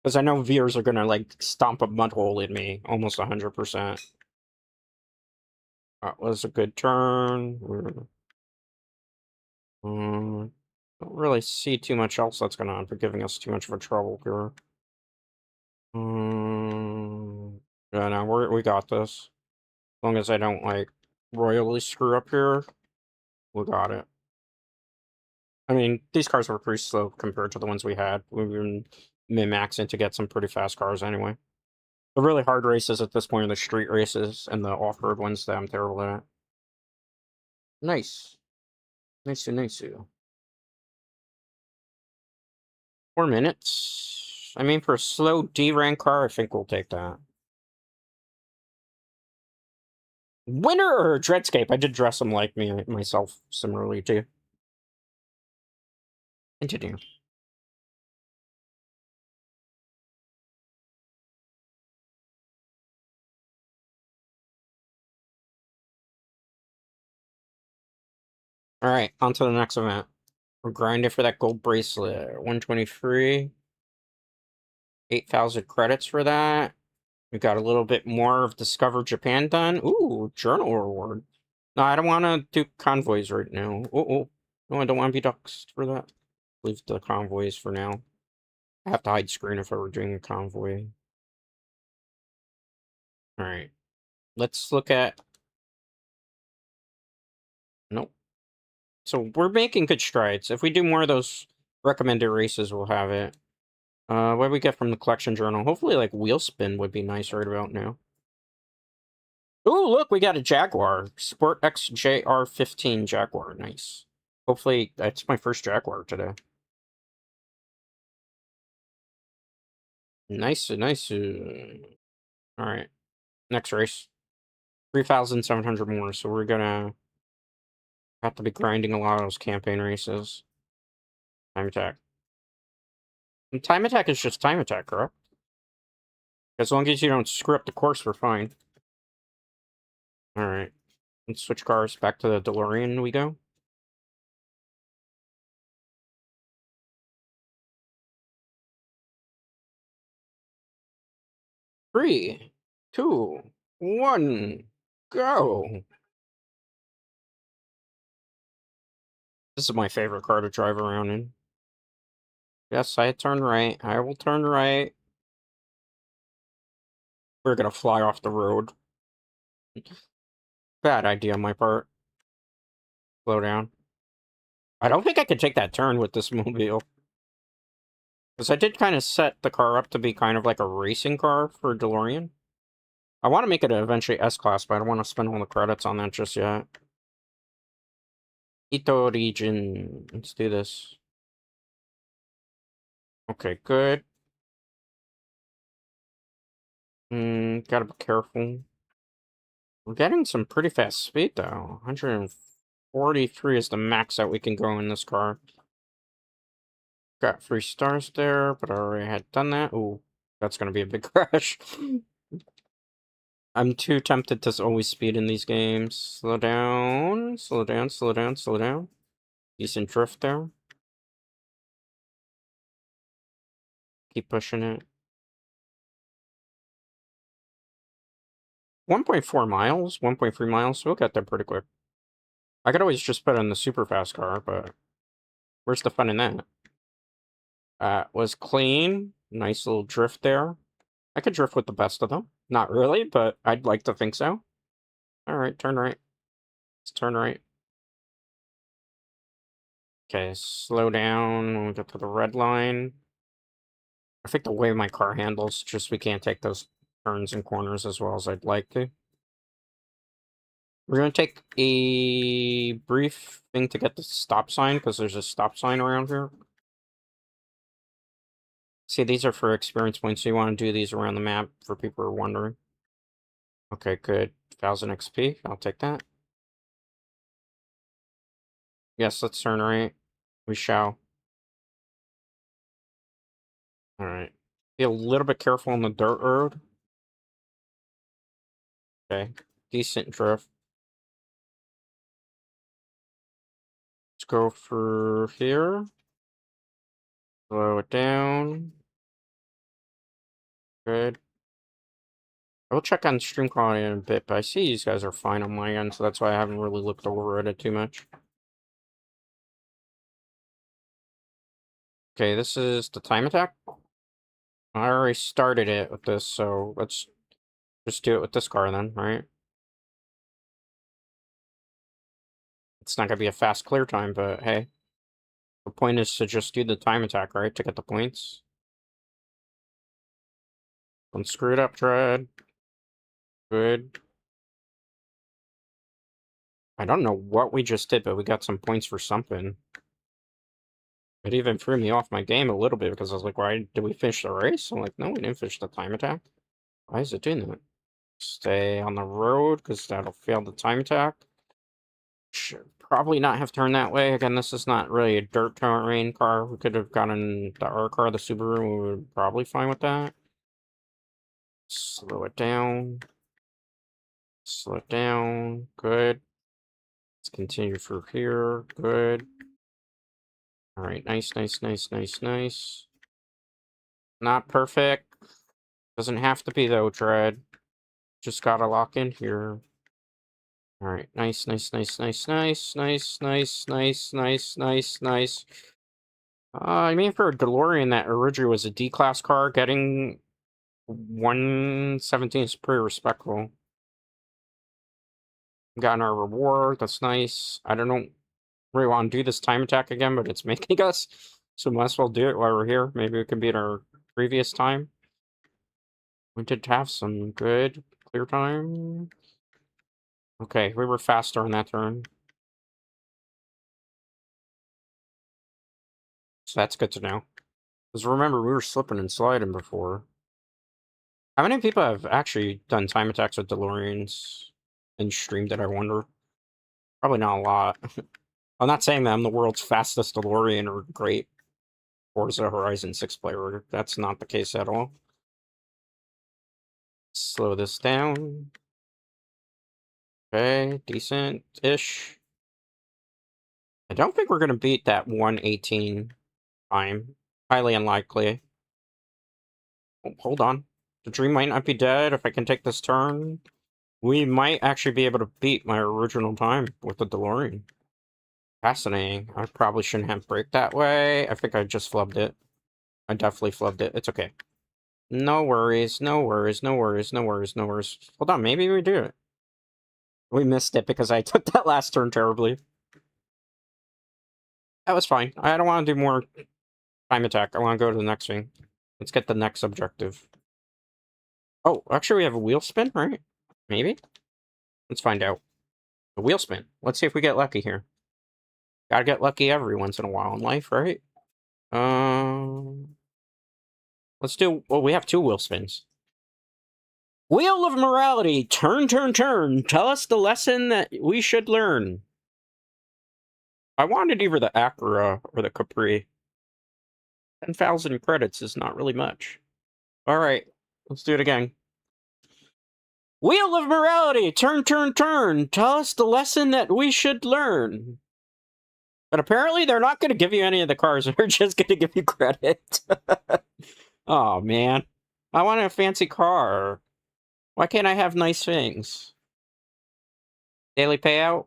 Because I know viewers are going to, like, stomp a mud hole in me almost 100%. That was a good turn. Don't really see too much else that's going on for giving us too much of a trouble here. Yeah, no, we got this. As long as I don't, like, royally screw up here, we got it. I mean, these cars were pretty slow compared to the ones we had. We've been min-maxing to get some pretty fast cars anyway. The really hard races at this point are the street races and the off-road ones that I'm terrible at. Nice. Nice. 4 minutes. I mean, for a slow D-rank car, I think we'll take that. Winter or Dreadscape? I did dress him like me myself similarly too. Continue. All right, on to the next event. We're grinding for that gold bracelet. 123. 8,000 credits for that. We got a little bit more of Discover Japan done. Ooh, journal reward. No, I don't want to do convoys right now. Oh, no, I don't want to be doxxed for that. Leave the convoys for now. I have to hide screen if I were doing a convoy. All right, let's look at. Nope. So we're making good strides. If we do more of those recommended races, we'll have it. What do we get from the collection journal? Hopefully, like wheel spin would be nice right about now. Oh, look, we got a Jaguar. Sport XJR15 Jaguar. Nice. Hopefully, that's my first Jaguar today. Nice, nice. All right, next race. 3,700 more, so we're gonna have to be grinding a lot of those campaign races. Time attack. And time attack is just time attack, correct? As long as you don't screw up the course, we're fine. All right, let's switch cars. Back to the DeLorean we go. Three, two, one, go. This is my favorite car to drive around in. Yes, I turn right. I will turn right. We're gonna fly off the road. Bad idea on my part. Slow down. I don't think I could take that turn with this mobile. Because I did kind of set the car up to be kind of like a racing car for DeLorean. I want to make it eventually S-Class, but I don't want to spend all the credits on that just yet. Ito region. Let's do this. Okay, good. Gotta be careful. We're getting some pretty fast speed, though. 143 is the max that we can go in this car. Got 3 stars there, but I already had done that. Ooh, that's gonna be a big crash. I'm too tempted to always speed in these games. Slow down, slow down, slow down, slow down. Decent drift there. Keep pushing it. 1.4 miles, 1.3 miles, so we'll get there pretty quick. I could always just put in the super fast car, but where's the fun in that? Was clean. Nice little drift there. I could drift with the best of them. Not really, but I'd like to think so. All right, turn right. Let's turn right. Okay, slow down when we get to the red line. I think the way my car handles, just we can't take those turns and corners as well as I'd like to. We're going to take a brief thing to get the stop sign, because there's a stop sign around here. See, these are for experience points, so you want to do these around the map for people who are wondering. Okay, good. 1,000 XP. I'll take that. Yes, let's turn right. We shall. All right. Be a little bit careful on the dirt road. Okay. Decent drift. Let's go for here. Slow it down. Good. I will check on stream quality in a bit, but I see these guys are fine on my end, so that's why I haven't really looked over at it too much. Okay, this is the time attack. I already started it with this, so let's just do it with this car then, right? It's not gonna be a fast clear time, but hey. The point is to just do the time attack, right? To get the points. Don't screw it up, Tread. Good. I don't know what we just did, but we got some points for something. It even threw me off my game a little bit because I was like, why did we finish the race? I'm like, no, we didn't finish the time attack. Why is it doing that? Stay on the road, because that'll fail the time attack. Should probably not have turned that way. Again, this is not really a dirt terrain car. We could have gotten our car, the Subaru. We would probably fine with that. Slow it down. Slow it down. Good. Let's continue through here. Good. All right. Nice, nice, nice, nice, nice. Not perfect. Doesn't have to be, though, Tread. Just gotta lock in here. All right. Nice, nice, nice, nice, nice, nice, nice, nice, nice, nice, nice. I mean, for a DeLorean that originally was a D-class car, getting 117 is pretty respectful. Gotten our reward. That's nice. I don't know, really want to do this time attack again, but it's making us, so might as well do it while we're here. Maybe we can beat our previous time. We did have some good clear time. Okay, we were faster on that turn. So that's good to know. Because remember, we were slipping and sliding before. How many people have actually done time attacks with DeLoreans and streamed it, I wonder? Probably not a lot. I'm not saying that I'm the world's fastest DeLorean or great Forza Horizon 6 player. That's not the case at all. Slow this down. Okay, decent-ish. I don't think we're going to beat that 118 time. Highly unlikely. Oh, hold on. The dream might not be dead if I can take this turn. We might actually be able to beat my original time with the DeLorean. Fascinating. I probably shouldn't have braked that way. I think I just flubbed it. I definitely flubbed it. It's okay. No worries, no worries, no worries, no worries, no worries. Hold on, maybe we do it. We missed it because I took that last turn terribly. That was fine. I don't want to do more time attack. I want to go to the next thing. Let's get the next objective. Oh, actually we have a wheel spin, right? Maybe? Let's find out. A wheel spin. Let's see if we get lucky here. Gotta get lucky every once in a while in life, right? Let's do... Well, we have 2 wheel spins. Wheel of morality. Turn, turn, turn. Tell us the lesson that we should learn. I wanted either the Acura or the Capri. 10,000 credits is not really much. Alright, let's do it again. Wheel of morality. Turn, turn, turn. Tell us the lesson that we should learn. But apparently they're not going to give you any of the cars. They're just going to give you credit. Oh, man. I want a fancy car. Why can't I have nice things? Daily payout?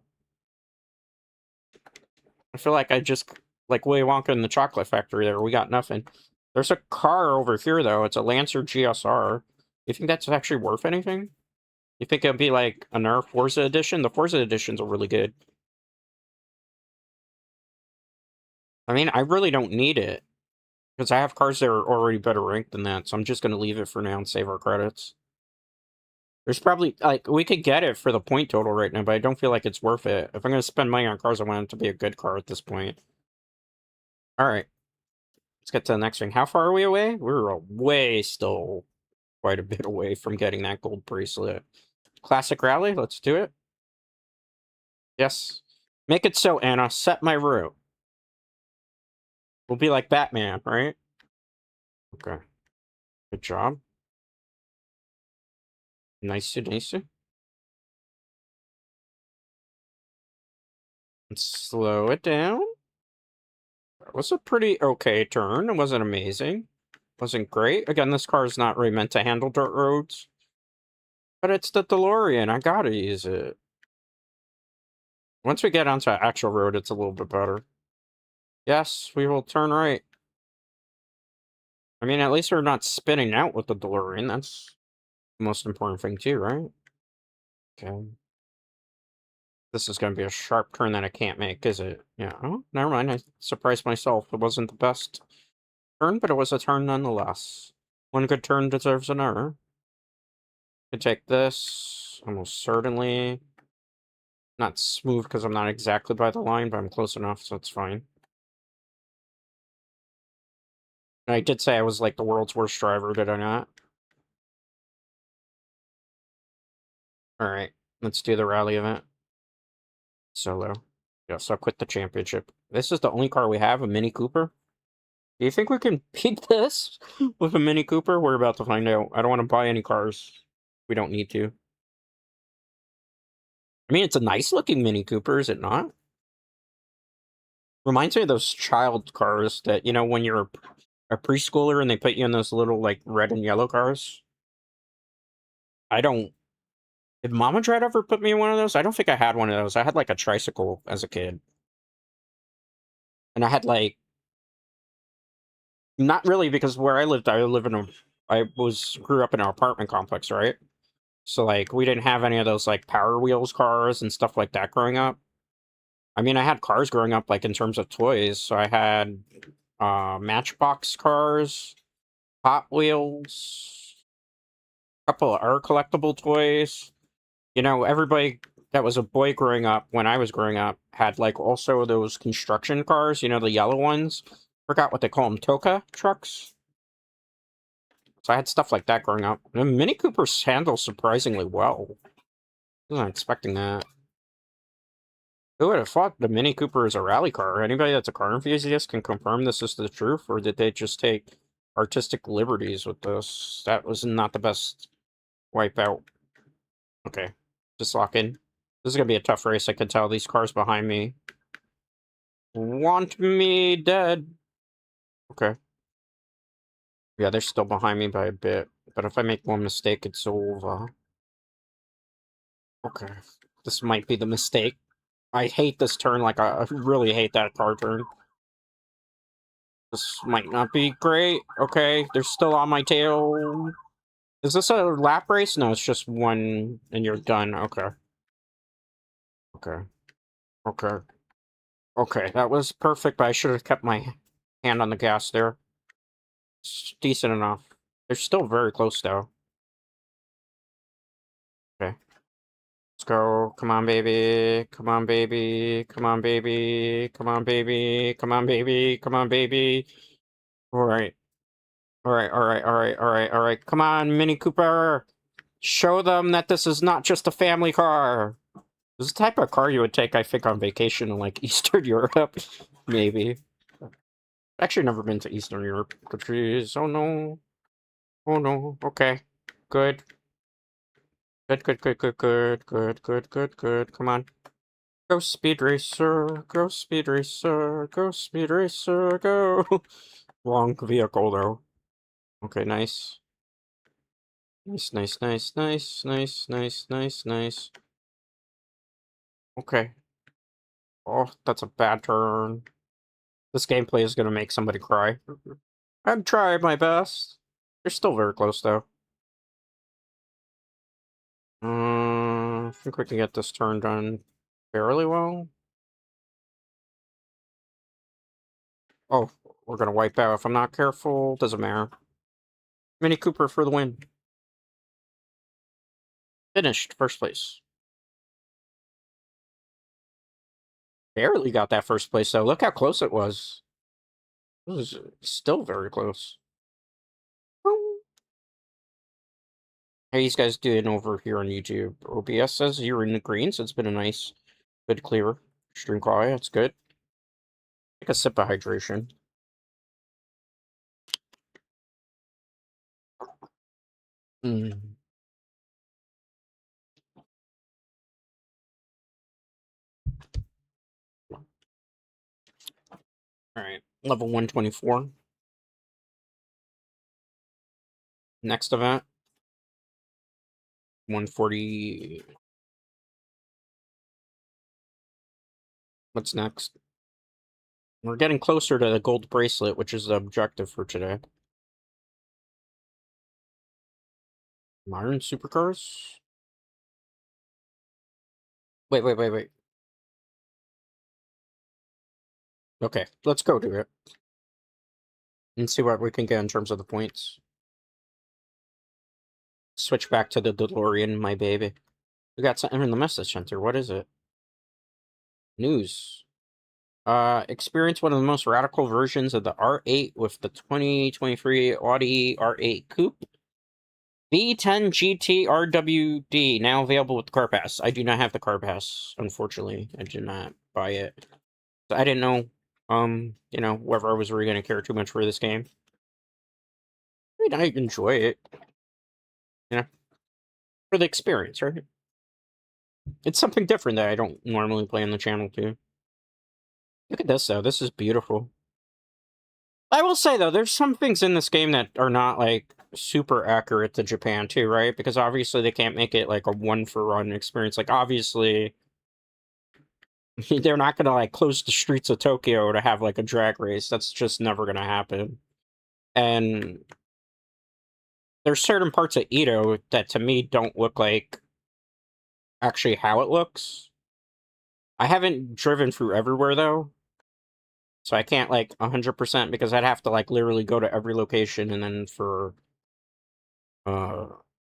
I feel like I just... Like Willy Wonka in the Chocolate Factory there. We got nothing. There's a car over here, though. It's a Lancer GSR. You think that's actually worth anything? You think it'll be like another Forza edition? The Forza editions are really good. I mean, I really don't need it. Because I have cars that are already better ranked than that, so I'm just going to leave it for now and save our credits. There's probably, like, we could get it for the point total right now, but I don't feel like it's worth it. If I'm going to spend money on cars, I want it to be a good car at this point. Alright. Let's get to the next thing. How far are we away? We're way still quite a bit away from getting that gold bracelet. Classic rally, let's do it. Yes. Make it so, Anna. Set my route. We'll be like Batman, right? Okay. Good job. Nice, nice. Slow it down. That was a pretty okay turn. It wasn't amazing. Wasn't great. Again, this car is not really meant to handle dirt roads. But it's the DeLorean. I gotta use it. Once we get onto an actual road, it's a little bit better. Yes, we will turn right. I mean, at least we're not spinning out with the DeLorean. That's the most important thing too, right? Okay. This is going to be a sharp turn that I can't make, is it? Yeah. Oh, never mind. I surprised myself. It wasn't the best turn, but it was a turn nonetheless. One good turn deserves another. Could take this, almost certainly. Not smooth because I'm not exactly by the line, but I'm close enough, so it's fine. And I did say I was like the world's worst driver, did I not? Alright, let's do the rally event. Solo. Yes, I'll quit the championship. This is the only car we have, a Mini Cooper. Do you think we can beat this with a Mini Cooper? We're about to find out. I don't want to buy any cars. We don't need to. I mean, it's a nice looking Mini Cooper, is it not? Reminds me of those child cars that, you know, when you're a preschooler and they put you in those little, like, red and yellow cars. I don't... Did Mama Dread ever put me in one of those? I don't think I had one of those. I had, like, a tricycle as a kid. And I had, like... Not really, because where I live in a... grew up in an apartment complex, right? So, like, we didn't have any of those, like, Power Wheels cars and stuff like that growing up. I mean, I had cars growing up, like, in terms of toys. So I had Matchbox cars, Hot Wheels, a couple of our collectible toys. You know, everybody that was a boy growing up, when I was growing up, had, like, also those construction cars, you know, the yellow ones. Forgot what they call them, Toka trucks. So I had stuff like that growing up. The Mini Coopers handle surprisingly well. I wasn't expecting that. Who would have thought the Mini Cooper is a rally car? Anybody that's a car enthusiast can confirm this is the truth, or did they just take artistic liberties with this? That was not the best wipeout. Okay, just lock in. This is gonna be a tough race. I can tell these cars behind me want me dead. Okay. Yeah, they're still behind me by a bit. But if I make one mistake, it's over. Okay. This might be the mistake. I hate this turn, like, I really hate that car turn. This might not be great. Okay, they're still on my tail. Is this a lap race? No, it's just one and you're done. Okay. Okay. Okay. Okay, that was perfect, but I should have kept my hand on the gas there. It's decent enough. They're still very close, though. Okay. Let's go. Come on, baby. Come on, baby. Come on, baby. Come on, baby. Come on, baby. Come on, baby. All right. All right. All right. All right. All right. All right. Come on, Mini Cooper. Show them that this is not just a family car. This is the type of car you would take, I think, on vacation in, like, Eastern Europe. Maybe. Actually, never been to Eastern Europe countries. Oh, no. Oh, no. Okay. Good. Good, good, good, good, good, good, good, good, good. Come on. Go Speed Racer. Go Speed Racer. Go Speed Racer. Go. Wrong vehicle, though. Okay, nice. Nice, nice, nice, nice, nice, nice, nice, nice. Okay. Oh, that's a bad turn. This gameplay is gonna make somebody cry. I've tried my best. They're still very close, though. I think we can get this turn done fairly well. Oh, we're gonna wipe out if I'm not careful. Doesn't matter. Mini Cooper for the win. Finished first place. Barely got that first place, though. Look how close it was. It was still very close. How you guys doing over here on YouTube? OBS says you're in the green, so it's been a nice, good clear stream quality. That's good. Take a sip of hydration. Mm. All right, level 124. Next event, 140. What's next? We're getting closer to the gold bracelet, which is the objective for today. Modern supercars? Wait, wait, wait, wait. Okay, let's go do it. And see what we can get in terms of the points. Switch back to the DeLorean, my baby. We got something in the message center. What is it? News. Experience one of the most radical versions of the R8 with the 2023 Audi R8 Coupe. V10 GT RWD, now available with the car pass. I do not have the car pass, unfortunately. I did not buy it. So I didn't know, you know, whether I was really going to care too much for this game. I mean, I enjoy it, you know, for the experience, right? It's something different that I don't normally play on the channel, too. Look at this, though. This is beautiful. I will say, though, there's some things in this game that are not, like, super accurate to Japan, too, right? Because obviously they can't make it, like, a one-for-one experience. Like, obviously, they're not gonna, like, close the streets of Tokyo to have, like, a drag race. That's just never gonna happen. And there's certain parts of Edo that, to me, don't look like actually how it looks. I haven't driven through everywhere, though. So I can't, like, 100% because I'd have to, like, literally go to every location and then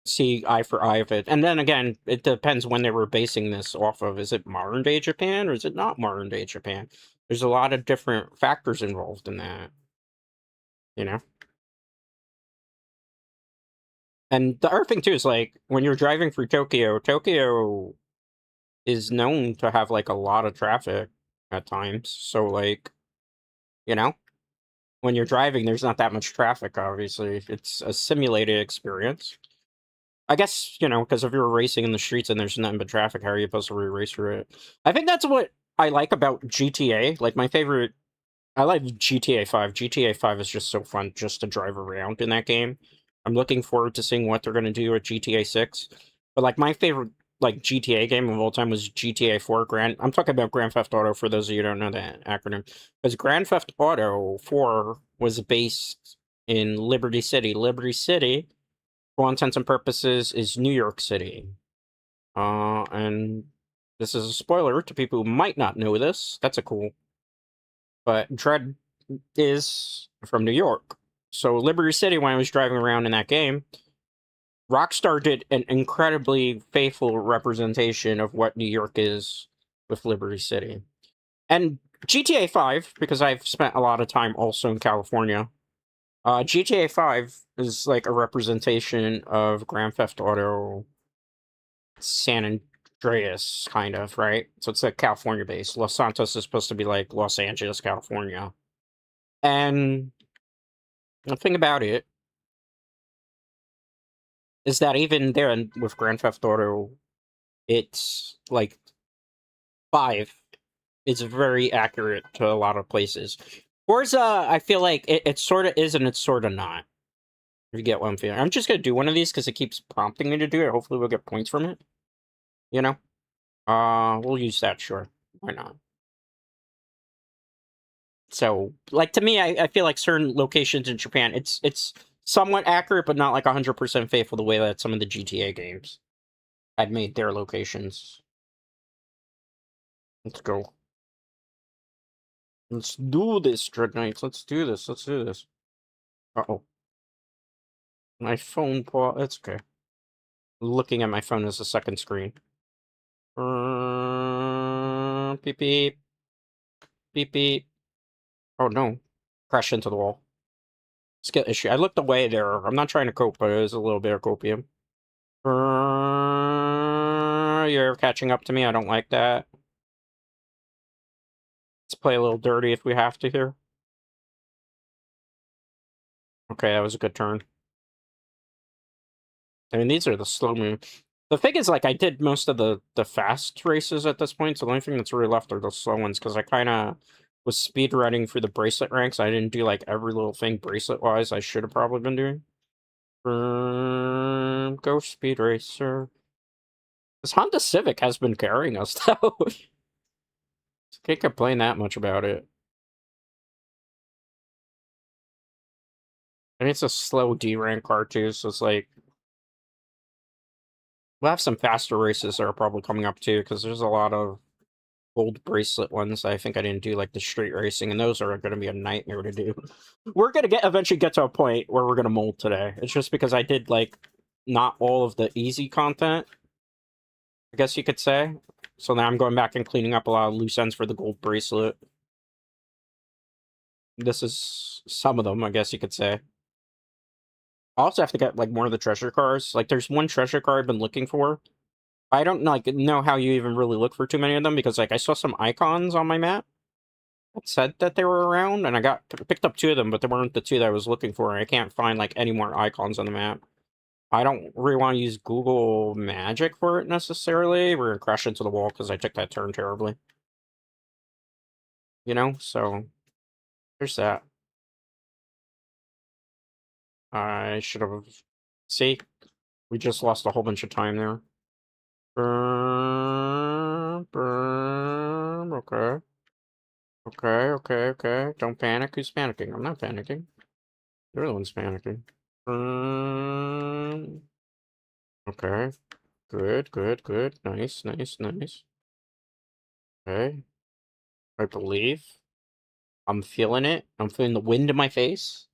see eye for eye of it. And then again, it depends when they were basing this off of. Is it modern day Japan or is it not modern day Japan? There's a lot of different factors involved in that, you know? And the other thing too is like when you're driving through Tokyo, Tokyo is known to have like a lot of traffic at times. So like, you know, when you're driving, there's not that much traffic, obviously. It's a simulated experience. I guess, you know, because if you're racing in the streets and there's nothing but traffic, how are you supposed to race through it? I think that's what I like about GTA. Like, my favorite... I like GTA 5. GTA 5 is just so fun just to drive around in that game. I'm looking forward to seeing what they're going to do at GTA 6. But, like, my favorite, like, GTA game of all time was GTA 4. I'm talking about Grand Theft Auto, for those of you who don't know that acronym. Because Grand Theft Auto 4 was based in Liberty City. Liberty City, for all intents and purposes, is New York City. And this is a spoiler to people who might not know this. That's a cool... But Dredd is from New York. So Liberty City, when I was driving around in that game, Rockstar did an incredibly faithful representation of what New York is with Liberty City. And GTA 5, because I've spent a lot of time also in California, GTA 5 is like a representation of Grand Theft Auto San Andreas, kind of, right? So it's like California based. Los Santos is supposed to be like Los Angeles, California. And the thing about it is that even there with Grand Theft Auto, it's like 5 is very accurate to a lot of places. Forza, I feel like it sort of is and it's sort of not. If you get what I'm feeling. I'm just going to do one of these because it keeps prompting me to do it. Hopefully we'll get points from it. You know? We'll use that, sure. Why not? So, like, to me, I feel like certain locations in Japan, it's somewhat accurate, but not like 100% faithful the way that some of the GTA games had made their locations. Let's go. Let's do this, Dread Knights. Let's do this. Let's do this. Uh-oh. My phone paw. That's okay. Looking at my phone as a second screen. Beep beep. Beep beep. Oh no. Crash into the wall. Skill issue. I looked away there. I'm not trying to cope, but it was a little bit of copium. You're catching up to me. I don't like that. Let's play a little dirty if we have to here. Okay, that was a good turn. I mean, these are the slow moves. The thing is, like, I did most of the fast races at this point, so the only thing that's really left are the slow ones, because I kind of was speedrunning for the Bracelet ranks. I didn't do, like, every little thing Bracelet-wise I should have probably been doing. Go Speed Racer. This Honda Civic has been carrying us, though. Can't complain that much about it. And it's a slow D-rank car, too, so it's like... We'll have some faster races that are probably coming up, too, because there's a lot of gold bracelet ones. I think I didn't do, like, the street racing, and those are going to be a nightmare to do. We're going to eventually get to a point where we're going to mold today. It's just because I did, like, not all of the easy content, I guess you could say. So now I'm going back and cleaning up a lot of loose ends for the gold bracelet. This is some of them, I guess you could say. I also have to get, like, more of the treasure cars. Like, there's one treasure car I've been looking for. I don't, like, know how you even really look for too many of them, because, like, I saw some icons on my map that said that they were around, and I picked up 2 of them, but they weren't the 2 that I was looking for, and I can't find, like, any more icons on the map. I don't really want to use Google Magic for it, necessarily. We're gonna crash into the wall, because I took that turn terribly. You know? So, there's that. I should have... See? We just lost a whole bunch of time there. Okay. Okay. Don't panic. Who's panicking? I'm not panicking. You're the one's panicking. Okay. Good. Nice. Okay. I believe. I'm feeling it. I'm feeling the wind in my face.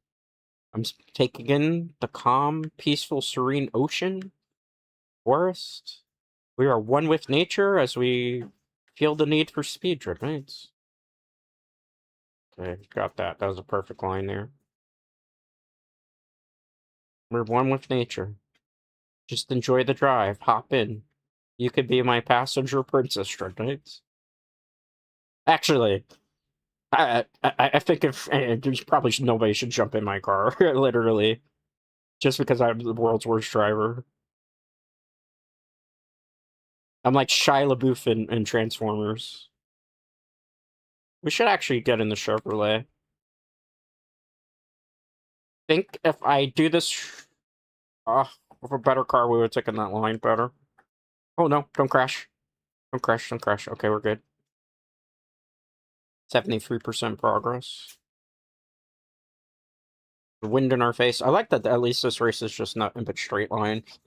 I'm taking in the calm, peaceful, serene ocean, forest. We are one with nature as we feel the need for speed, right? Okay, got that. That was a perfect line there. We're one with nature. Just enjoy the drive. Hop in. You could be my passenger princess, right? Actually, I think if there's probably nobody should jump in my car, literally, just because I'm the world's worst driver. I'm like Shia LaBeouf in Transformers. We should actually get in the Chevrolet. Think if I do this with a better car, we would have taken that line better. Oh no, don't crash. Don't crash. Okay, we're good. 73% progress. The wind in our face. I like that at least this race is just nothing but straight lines.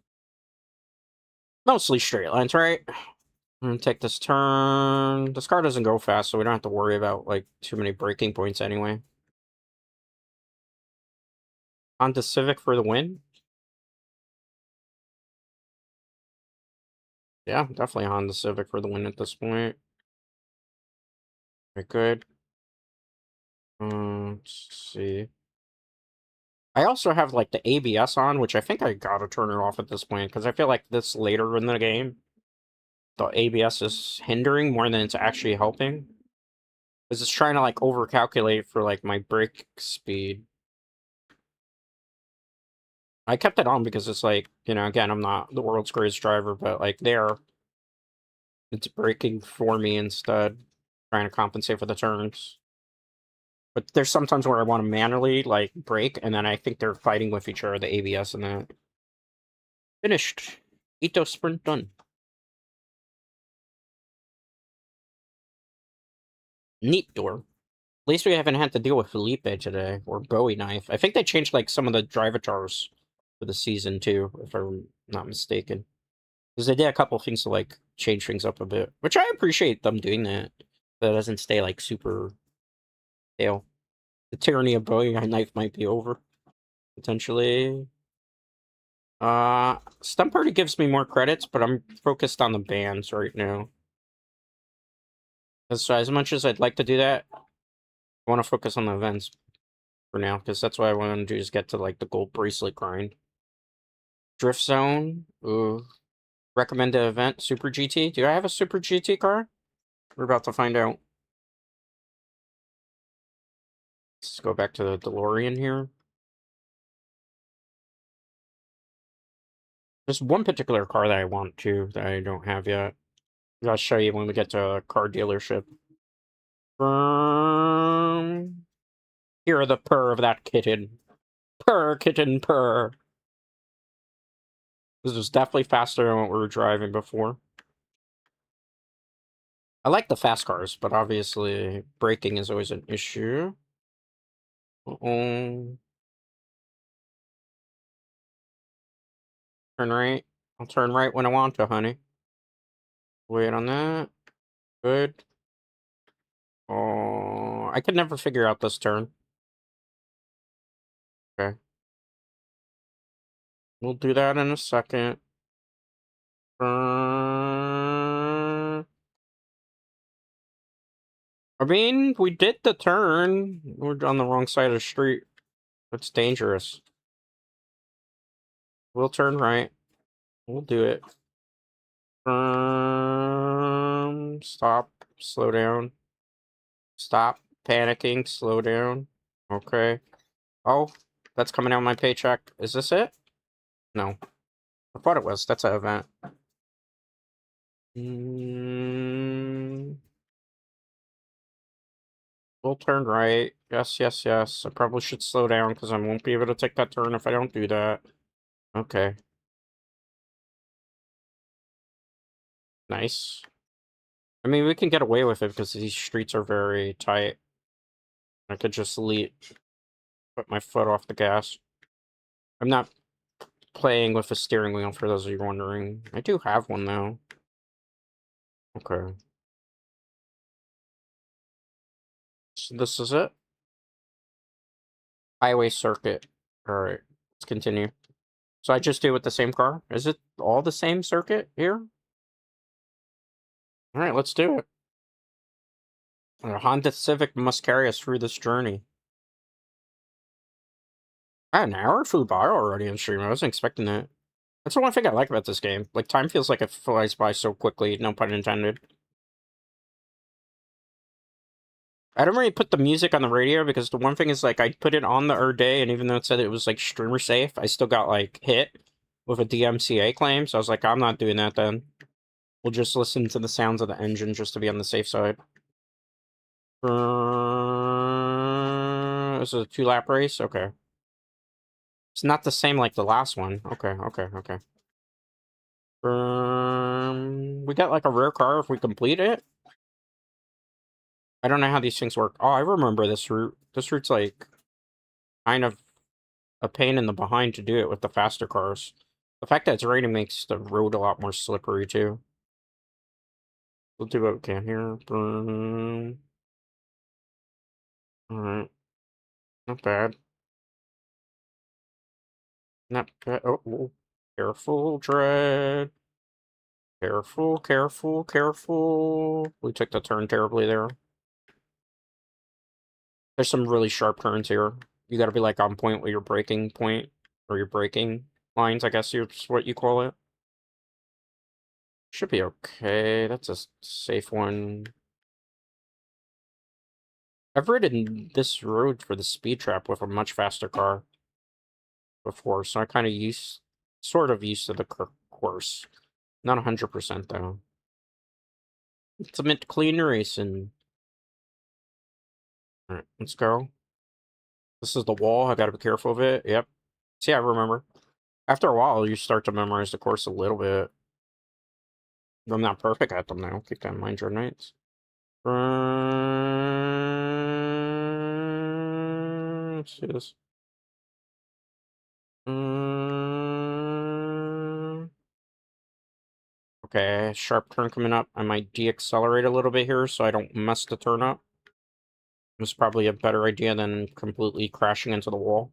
Mostly straight lines, right? I'm gonna take this turn. This car doesn't go fast, so we don't have to worry about, like, too many braking points anyway. Honda Civic for the win? Yeah, definitely Honda Civic for the win at this point. Very good. Let's see. I also have, like, the ABS on, which I think I gotta turn it off at this point, because I feel like this later in the game, the ABS is hindering more than it's actually helping. Because it's trying to, like, overcalculate for, like, my brake speed. I kept it on because it's like, you know, again, I'm not the world's greatest driver, but, like, it's braking for me instead, trying to compensate for the turns. But there's sometimes where I want to manually, like, brake, and then I think they're fighting with each other, the ABS and that. Finished. Ito sprint done. Neat door. At least we haven't had to deal with Felipe today, or Bowie knife. I think they changed, like, some of the drivatars for the season, too, if I'm not mistaken. Because they did a couple things to, like, change things up a bit, which I appreciate them doing that. That doesn't stay, like, super pale. The tyranny of Bowie knife might be over, potentially. Stump Party gives me more credits, but I'm focused on the bands right now. So as much as I'd like to do that, I want to focus on the events for now, because that's what I want to do, is get to, like, the gold bracelet grind. Drift Zone. Ooh. Recommended event, Super GT. Do I have a Super GT car? We're about to find out. Let's go back to the DeLorean here. There's one particular car that I want to, that I don't have yet. I'll show you when we get to a car dealership. Hear the purr of that kitten. Purr, kitten, purr. This is definitely faster than what we were driving before. I like the fast cars, but obviously braking is always an issue. Uh-oh. Turn right. I'll turn right when I want to, honey. Wait on that. Good. Oh, I could never figure out this turn. Okay. We'll do that in a second. I mean, we did the turn. We're on the wrong side of the street. That's dangerous. We'll turn right. We'll do it. Stop. Slow down. Stop panicking. Slow down. Okay. Oh, that's coming out of my paycheck. Is this it? No. I thought it was. That's an event. We'll turn right. Yes, yes, yes. I probably should slow down because I won't be able to take that turn if I don't do that. Okay. Nice. I mean, we can get away with it because these streets are very tight. I could just put my foot off the gas. I'm not playing with a steering wheel, for those of you wondering. I do have one, though. Okay. So this is it. Highway circuit. Alright. Let's continue. So I just do it with the same car? Is it all the same circuit here? Alright, let's do it. A Honda Civic must carry us through this journey. An hour flew by already on stream. I wasn't expecting that. That's the one thing I like about this game. Like, time feels like it flies by so quickly, no pun intended. I don't really put the music on the radio because the one thing is, like, I put it on the other day, and even though it said it was, like, streamer safe, I still got, like, hit with a DMCA claim, so I was like, I'm not doing that then. We'll just listen to the sounds of the engine just to be on the safe side. This is a 2-lap race? Okay. It's not the same like the last one. Okay, okay, okay. We got like a rare car if we complete it. I don't know how these things work. Oh, I remember this route. This route's like kind of a pain in the behind to do it with the faster cars. The fact that it's raining makes the road a lot more slippery too. We'll do what we can here. Alright. Not bad. Not bad. Oh, oh. Careful, Dread. Careful, careful, careful. We took the turn terribly there. There's some really sharp turns here. You gotta be like on point with your braking point, or your braking lines, I guess is what you call it. Should be okay. That's a safe one. I've ridden this road for the speed trap with a much faster car before, so I kind of sort of used to the course. Not 100% though. It's a mint clean racing. Alright, let's go. This is the wall. I gotta be careful of it. Yep. See, I remember. After a while, you start to memorize the course a little bit. I'm not perfect at them now. Keep that in mind, your nights. Let's see this. Okay, sharp turn coming up. I might deaccelerate a little bit here so I don't mess the turn up. It's probably a better idea than completely crashing into the wall.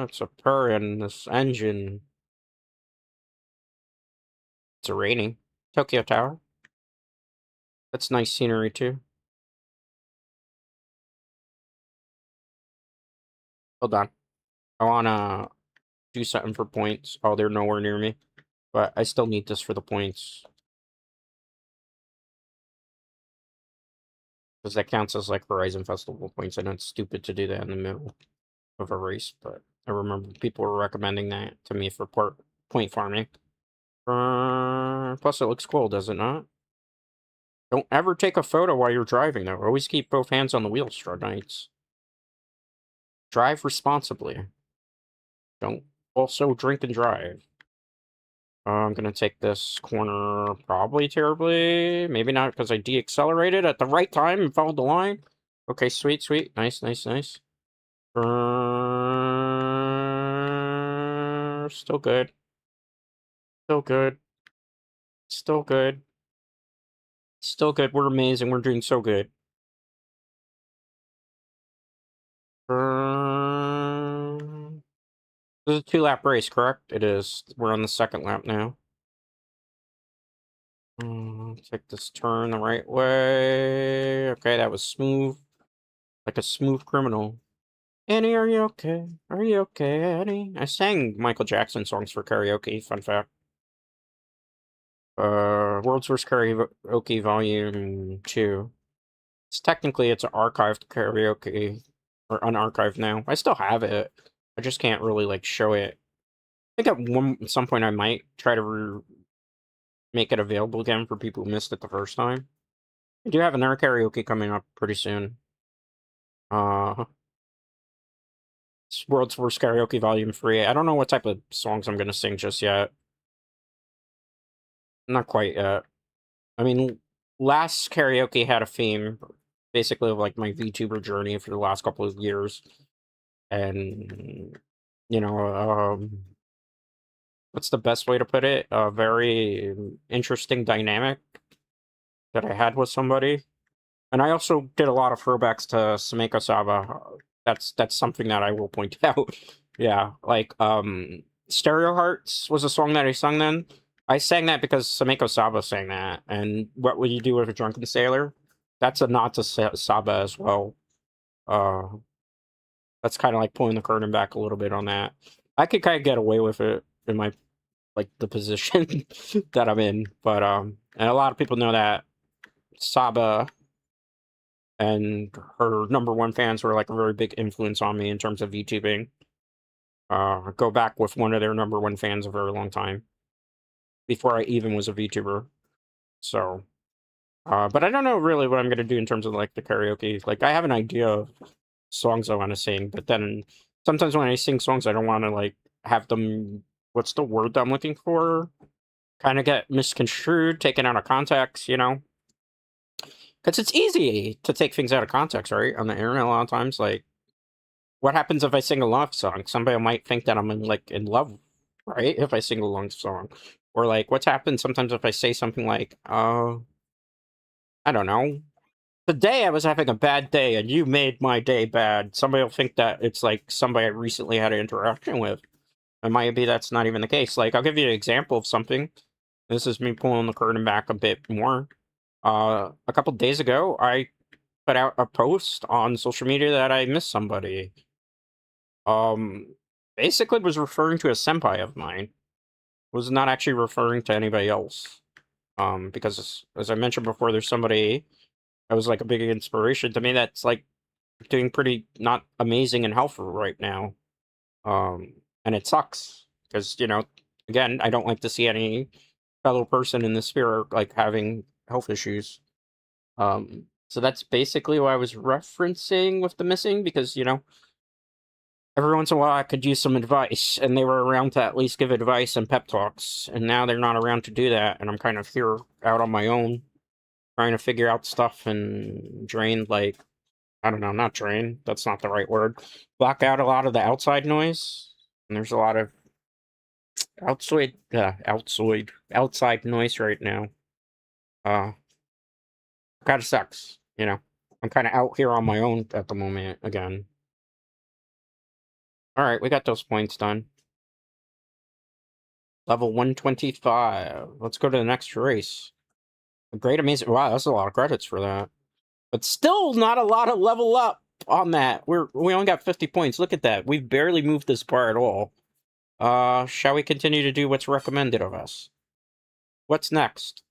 It's a purr in this engine. It's raining. Tokyo Tower. That's nice scenery too. Hold on. I wanna do something for points. Oh, they're nowhere near me. But I still need this for the points. Because that counts as like Horizon Festival points. I know it's stupid to do that in the middle of a race, but I remember people were recommending that to me for point farming. Plus it looks cool, does it not? Don't ever take a photo while you're driving, though. Always keep both hands on the wheel, Straw Knights. Drive responsibly. Don't also drink and drive. I'm gonna take this corner probably terribly. Maybe not because I deaccelerated at the right time and followed the line. Okay, sweet, sweet. Nice, nice, nice. Still good. Still good. Still good. Still good. We're amazing. We're doing so good. This is a 2-lap race, correct? It is. We're on the second lap now. Take this turn the right way. Okay, that was smooth. Like a smooth criminal. Annie, are you okay? Are you okay, Annie? I sang Michael Jackson songs for karaoke, fun fact. World's Worst Karaoke Volume 2. It's an archived karaoke, or unarchived now. I still have it. I just can't really, like, show it. I think at some point I might try to make it available again for people who missed it the first time. I do have another karaoke coming up pretty soon. It's World's Worst Karaoke Volume 3. I don't know what type of songs I'm gonna sing just yet. Not quite yet. I mean, last karaoke had a theme, basically, of, like, my VTuber journey for the last couple of years, and, you know, what's the best way to put it? A very interesting dynamic that I had with somebody. And I also did a lot of throwbacks to Sameko Saba. That's something that I will point out. Yeah, like Stereo Hearts was a song that I sung then. I sang that because Sameko Saba sang that. And What Would You Do with a Drunken Sailor? That's a nod to Saba as well. Uh that's kind of like pulling the curtain back a little bit on that. I could kind of get away with it in my, like, the position that I'm in, but and a lot of people know that Saba and her number one fans were, like, a very big influence on me in terms of VTubing. Go back with one of their number one fans a very long time before I even was a VTuber. So, but I don't know really what I'm gonna do in terms of, like, the karaoke. Like, I have an idea of songs I want to sing, but then sometimes when I sing songs, I don't want to, like, have them. What's the word that I'm looking for? Kind of get misconstrued, taken out of context, you know? Because it's easy to take things out of context, right? On the internet, a lot of times, like, what happens if I sing a love song? Somebody might think that I'm in love, right? If I sing a love song, or, like, what's happened sometimes if I say something like, I don't know. Today I was having a bad day, and you made my day bad. Somebody will think that it's like somebody I recently had an interaction with, and maybe that's not even the case. Like, I'll give you an example of something. This is me pulling the curtain back a bit more. A couple days ago, I put out a post on social media that I missed somebody. Um, Basically was referring to a senpai of mine. Was not actually referring to anybody else. Because as I mentioned before, there's somebody that was, like, a big inspiration to me that's, like, doing pretty not amazing in health right now. And it sucks because, again, I don't like to see any fellow person in the sphere, like, having health issues. So that's basically what I was referencing with the missing, because, every once in a while I could use some advice, and they were around to at least give advice and pep talks, and now they're not around to do that, and I'm kind of here out on my own, trying to figure out stuff and drain, like, I don't know, not drain, that's not the right word. Block out a lot of the outside noise, and there's a lot of outside noise right now. Uh, Kind of sucks, I'm kind of out here on my own at the moment again. All right, we got those points done. Level 125. Let's go to the next race. A great amazing. Wow, that's a lot of credits for that. But still not a lot of level up on that. We only got 50 points. Look at that. We've barely moved this bar at all. Shall we continue to do what's recommended of us? What's next?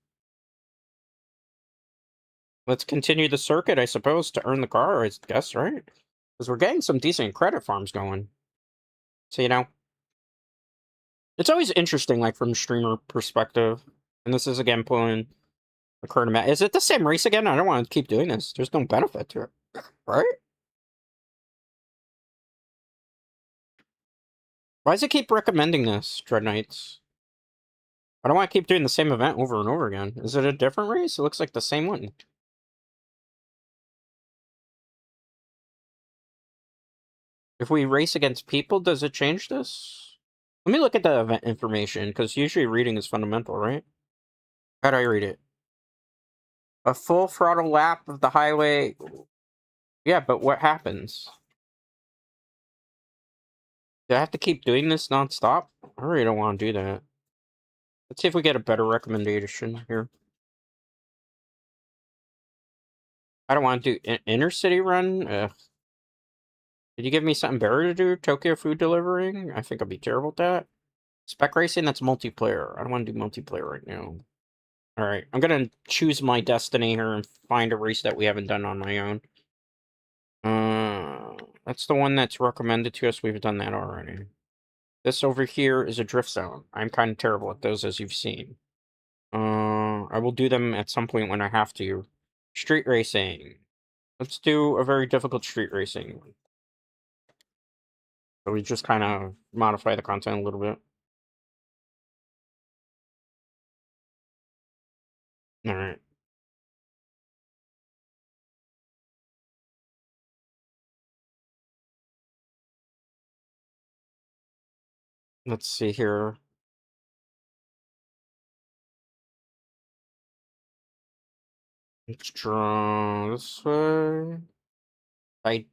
Let's continue the circuit, I suppose, to earn the car, I guess, right? Because we're getting some decent credit farms going. So, it's always interesting, like, from a streamer perspective. And this is, again, pulling the current amount. Is it the same race again? I don't want to keep doing this. There's no benefit to it, right? Why does it keep recommending this, Dread Knights? I don't want to keep doing the same event over and over again. Is it a different race? It looks like the same one. If we race against people, does it change this? Let me look at the event information, because usually reading is fundamental, right? How do I read it? A full throttle lap of the highway. Yeah, but what happens? Do I have to keep doing this nonstop? I really don't want to do that. Let's see if we get a better recommendation here. I don't want to do inner city run. Ugh. Did you give me something better to do? Tokyo food delivering? I think I'd be terrible at that. Spec racing, that's multiplayer. I don't want to do multiplayer right now. Alright, I'm gonna choose my destiny here and find a race that we haven't done on my own. That's the one that's recommended to us. We've done that already. This over here is a drift zone. I'm kind of terrible at those, as you've seen. I will do them at some point when I have to. Street racing. Let's do a very difficult street racing one. So we just kind of modify the content a little bit. Alright. Let's see here. Let's draw this way. I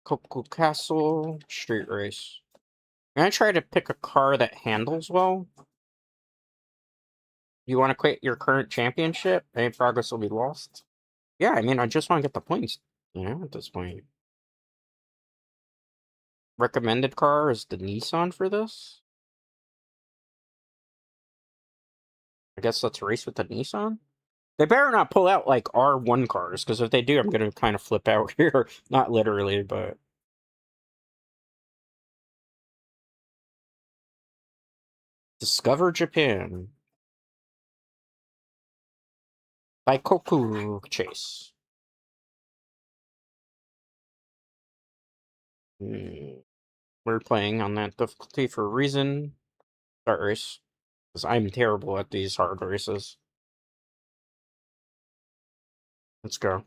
Coco Castle street race. I'm gonna try to pick a car that handles well. You want to quit your current championship? Any progress will be lost. Yeah, I mean, I just want to get the points. At this point. Recommended car is the Nissan for this. I guess let's race with the Nissan. They better not pull out like R1 cars, because if they do, I'm gonna kind of flip out here. Not literally, but. Discover Japan. Baikoku Chase. We're playing on that difficulty for a reason. Start race. Because I'm terrible at these hard races. Let's go.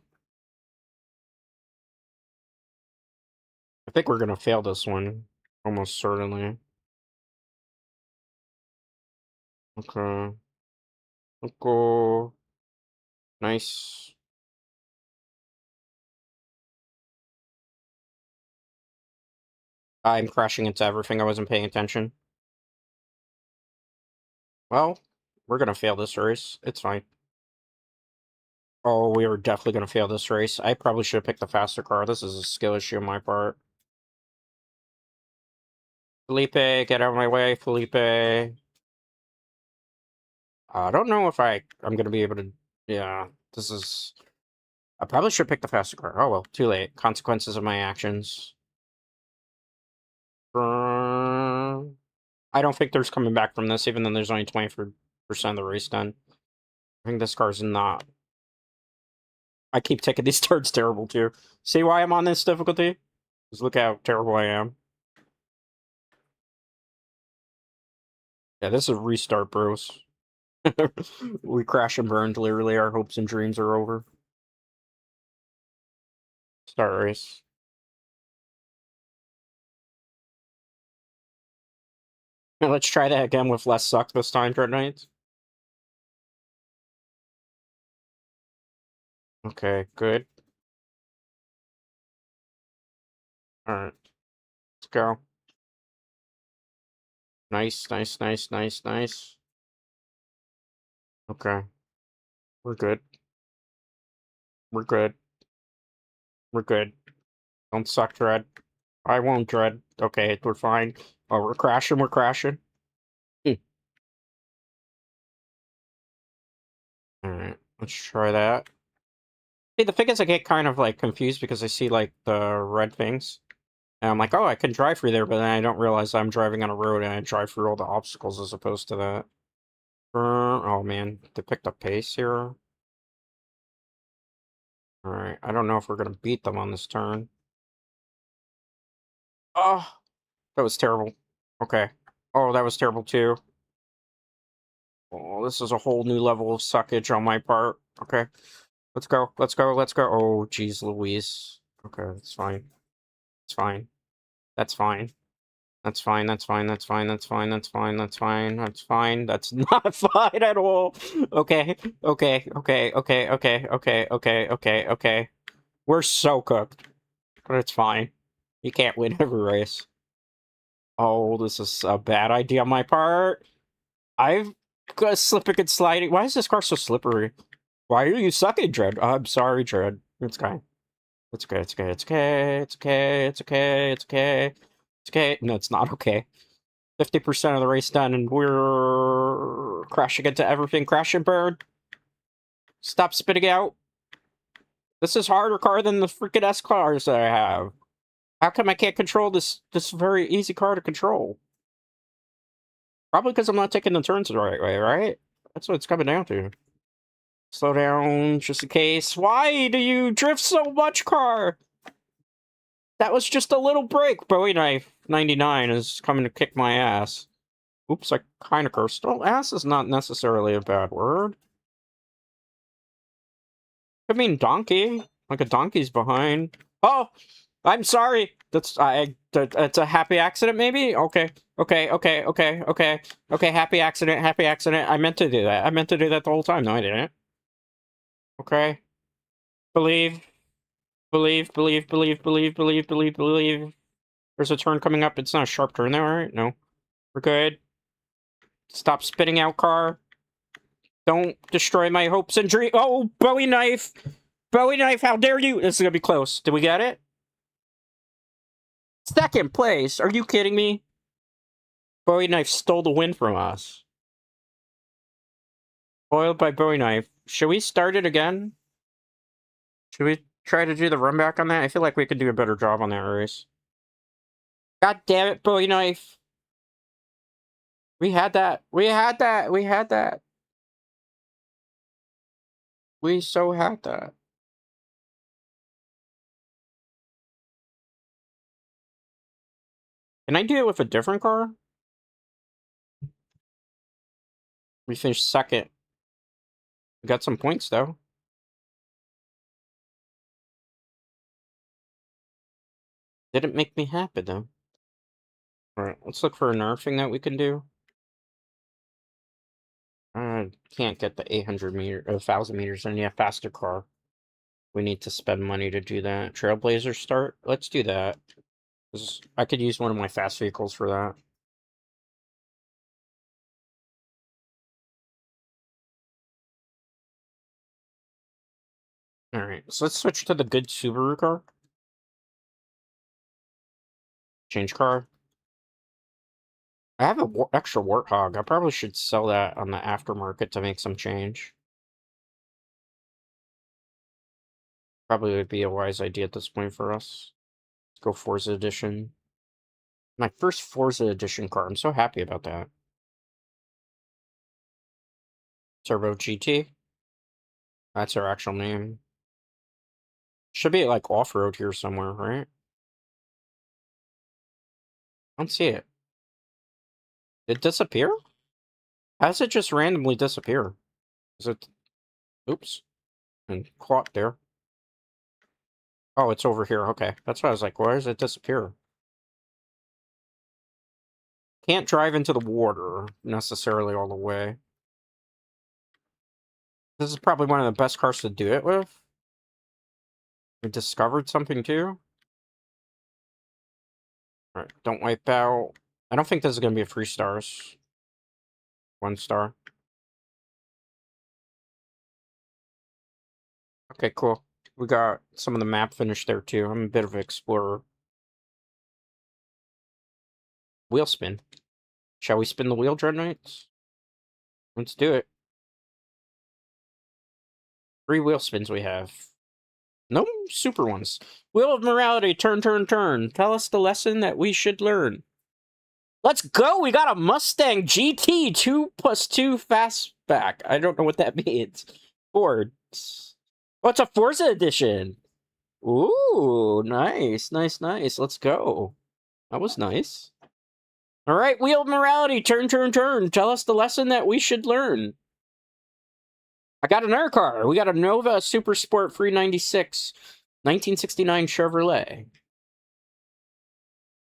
I think we're gonna fail this one. Almost certainly. Okay. Okay. Nice. I'm crashing into everything. I wasn't paying attention. Well, we're gonna fail this race. It's fine. Oh, we were definitely gonna fail this race. I probably should have picked the faster car. This is a skill issue on my part. Felipe, get out of my way, Felipe. I don't know if I'm gonna be able to. Yeah, this is. I probably should pick the faster car. Oh well, too late. Consequences of my actions. I don't think there's coming back from this, even though there's only 20% of the race done. I think this car's not. I keep taking these turns terrible too. See why I'm on this difficulty? Just look how terrible I am. Yeah, this is a restart, bros. We crash and burned. Literally, our hopes and dreams are over. Start race. Now, let's try that again with less suck this time, Dread Knights. Okay, good. Alright. Let's go. Nice, nice, nice, nice, nice. Okay. We're good. We're good. We're good. Don't suck, Dread. I won't, Dread. Okay, we're fine. Oh, we're crashing, we're crashing. Alright, let's try that. See, the thing is, I get kind of, like, confused because I see, like, the red things. And I'm like, oh, I can drive through there, but then I don't realize I'm driving on a road and I drive through all the obstacles as opposed to that. Oh, man. They picked up pace here. Alright, I don't know if we're gonna beat them on this turn. Oh, that was terrible. Okay. Oh, that was terrible, too. Oh, this is a whole new level of suckage on my part. Okay. Let's go. Let's go. Let's go. Oh, geez, Louise. Okay, that's fine. It's fine. That's fine. That's fine. That's fine. That's fine. That's fine. That's fine. That's fine. That's fine. That's not fine at all. Okay. Okay. Okay. Okay. Okay. Okay. Okay. Okay. Okay. We're so cooked. But it's fine. You can't win every race. Oh, this is a bad idea on my part. I've got slipping and sliding. Why is this car so slippery? Why are you sucking, Dread? I'm sorry, Dread. It's fine. It's okay, it's okay, it's okay, it's okay, it's okay, it's okay, it's okay. No, it's not okay. 50% of the race done, and we're crashing into everything. Crash and burn. Stop spitting out. This is harder car than the freaking S cars that I have. How come I can't control this very easy car to control? Probably because I'm not taking the turns the right way, right? That's what it's coming down to. Slow down, just in case. Why do you drift so much, car? That was just a little break. Bowie Knife 99 is coming to kick my ass. Oops, I kind of cursed. Well, ass is not necessarily a bad word. I mean donkey. Like a donkey's behind. Oh, I'm sorry. That's it's a happy accident, maybe? Okay. Okay, okay, okay, okay. Okay, happy accident, happy accident. I meant to do that. I meant to do that the whole time. No, I didn't. Okay. Believe. Believe, believe, believe, believe, believe, believe, believe. There's a turn coming up. It's not a sharp turn there, right? No. We're good. Stop spitting out, car. Don't destroy my hopes and dreams. Oh, Bowie Knife! Bowie Knife, how dare you! This is gonna be close. Did we get it? Second place! Are you kidding me? Bowie Knife stole the win from us. Foiled by Bowie Knife. Should we start it again? Should we try to do the run back on that? I feel like we could do a better job on that race. God damn it, Bowie Knife! We had that. We had that. We had that. We so had that. Can I do it with a different car? We finished second. We got some points, though. Didn't make me happy, though. Alright, let's look for a nerfing that we can do. I can't get the 800 meter, 1,000 meters, and yeah, faster car. We need to spend money to do that. Trailblazer start? Let's do that. 'Cause I could use one of my fast vehicles for that. Alright, so let's switch to the good Subaru car. Change car. I have an extra Warthog. I probably should sell that on the aftermarket to make some change. Probably would be a wise idea at this point for us. Let's go Forza Edition. My first Forza Edition car. I'm so happy about that. Turbo GT. That's our actual name. Should be like off-road here somewhere, right? I don't see it. Did it disappear? How does it just randomly disappear? Is it... Oops. And caught there. Oh, it's over here. Okay. That's why I was like, why does it disappear? Can't drive into the water necessarily all the way. This is probably one of the best cars to do it with. We discovered something too. Alright, don't wipe out. I don't think this is going to be a 3 stars. 1 star. Okay, cool. We got some of the map finished there too. I'm a bit of an explorer. Wheel spin. Shall we spin the wheel, Dread Knights? Let's do it. 3 wheel spins we have. No super ones. Wheel of morality, turn, turn, turn. Tell us the lesson that we should learn. Let's go! We got a Mustang GT 2+2 fastback. I don't know what that means. Fords. Oh, it's a Forza edition. Ooh, nice, nice, nice. Let's go. That was nice. All right, wheel of morality, turn, turn, turn. Tell us the lesson that we should learn. I got another car. We got a Nova Super Sport 396, 1969 Chevrolet.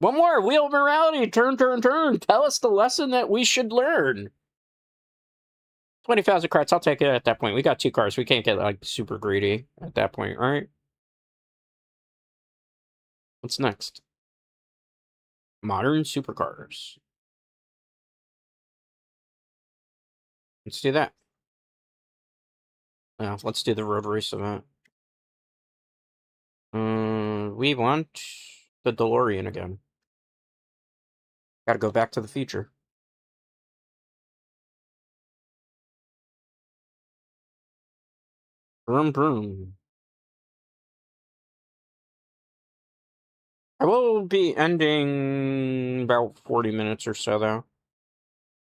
One more, wheel of morality, turn, turn, turn. Tell us the lesson that we should learn. 20,000 credits, I'll take it at that point. We got 2 cars. We can't get, like, super greedy at that point, right? What's next? Modern supercars. Let's do that. Let's do the road race event. We want the DeLorean again. Gotta go back to the future. Broom broom. I will be ending about 40 minutes or so, though.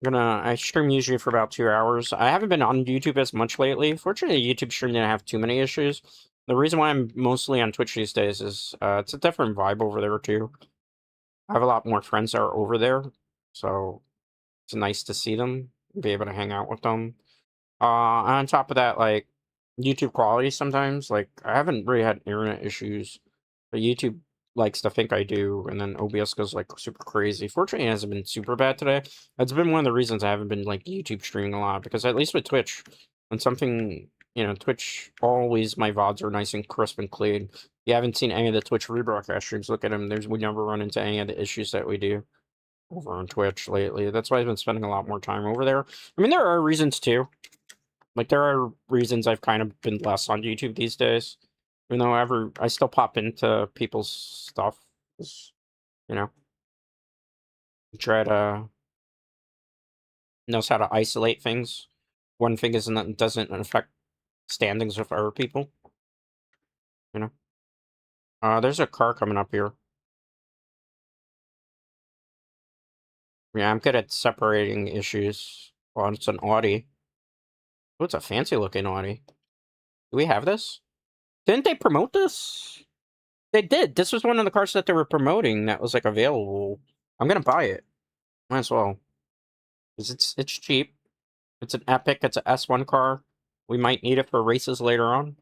I stream usually for about 2 hours. I haven't been on YouTube as much lately. Fortunately, YouTube stream didn't have too many issues. The reason why I'm mostly on Twitch these days is it's a different vibe over there, too. I have a lot more friends that are over there, so it's nice to see them, be able to hang out with them. On top of that, like, YouTube quality sometimes, like, I haven't really had internet issues, but YouTube likes to think I do, and then OBS goes, like, super crazy. Fortunately, it hasn't been super bad today. That's been one of the reasons I haven't been, like, YouTube streaming a lot, because at least with Twitch, when something, Twitch, always my VODs are nice and crisp and clean. You haven't seen any of the Twitch rebroadcast streams, look at them, we never run into any of the issues that we do over on Twitch lately. That's why I've been spending a lot more time over there. I mean, there are reasons, too. Like, there are reasons I've kind of been less on YouTube these days. Even though I still pop into people's stuff. You know, try to knows how to isolate things. One thing doesn't affect standings of other people. You know. There's a car coming up here. Yeah, I'm good at separating issues. Well, it's an Audi. Oh, it's a fancy looking Audi. Do we have this? Didn't they promote this? They did. This was one of the cars that they were promoting that was like available. I'm gonna buy it. Might as well. 'Cause it's cheap. It's an Epic. It's a S1 car. We might need it for races later on.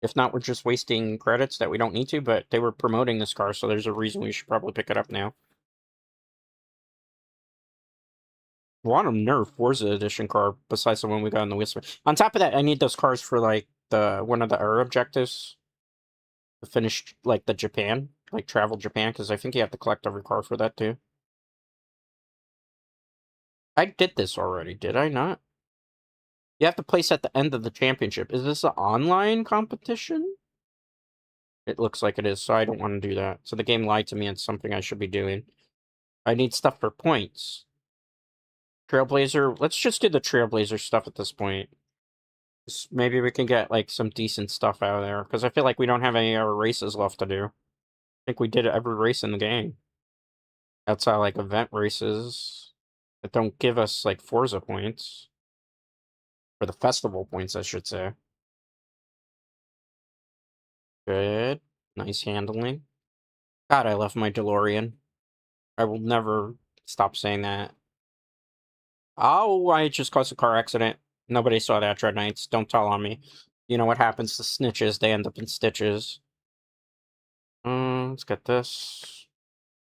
If not, we're just wasting credits that we don't need to. But they were promoting this car, so there's a reason we should probably pick it up now. Want a Nerf Forza Edition car besides the one we got in the Whisper. On top of that, I need those cars for like one of the Air objectives. To finish like the Japan, like travel Japan, because I think you have to collect every car for that too. I did this already, did I not? You have to place at the end of the championship. Is this an online competition? It looks like it is, so I don't want to do that. So the game lied to me, and it's something I should be doing. I need stuff for points. Trailblazer, let's just do the Trailblazer stuff at this point. Maybe we can get, like, some decent stuff out of there, because I feel like we don't have any other races left to do. I think we did every race in the game. Outside, like, event races that don't give us, like, Forza points. Or the festival points, I should say. Good. Nice handling. God, I love my DeLorean. I will never stop saying that. Oh, I just caused a car accident. Nobody saw that, Dread Knights. Don't tell on me. You know what happens to snitches? They end up in stitches. Let's get this.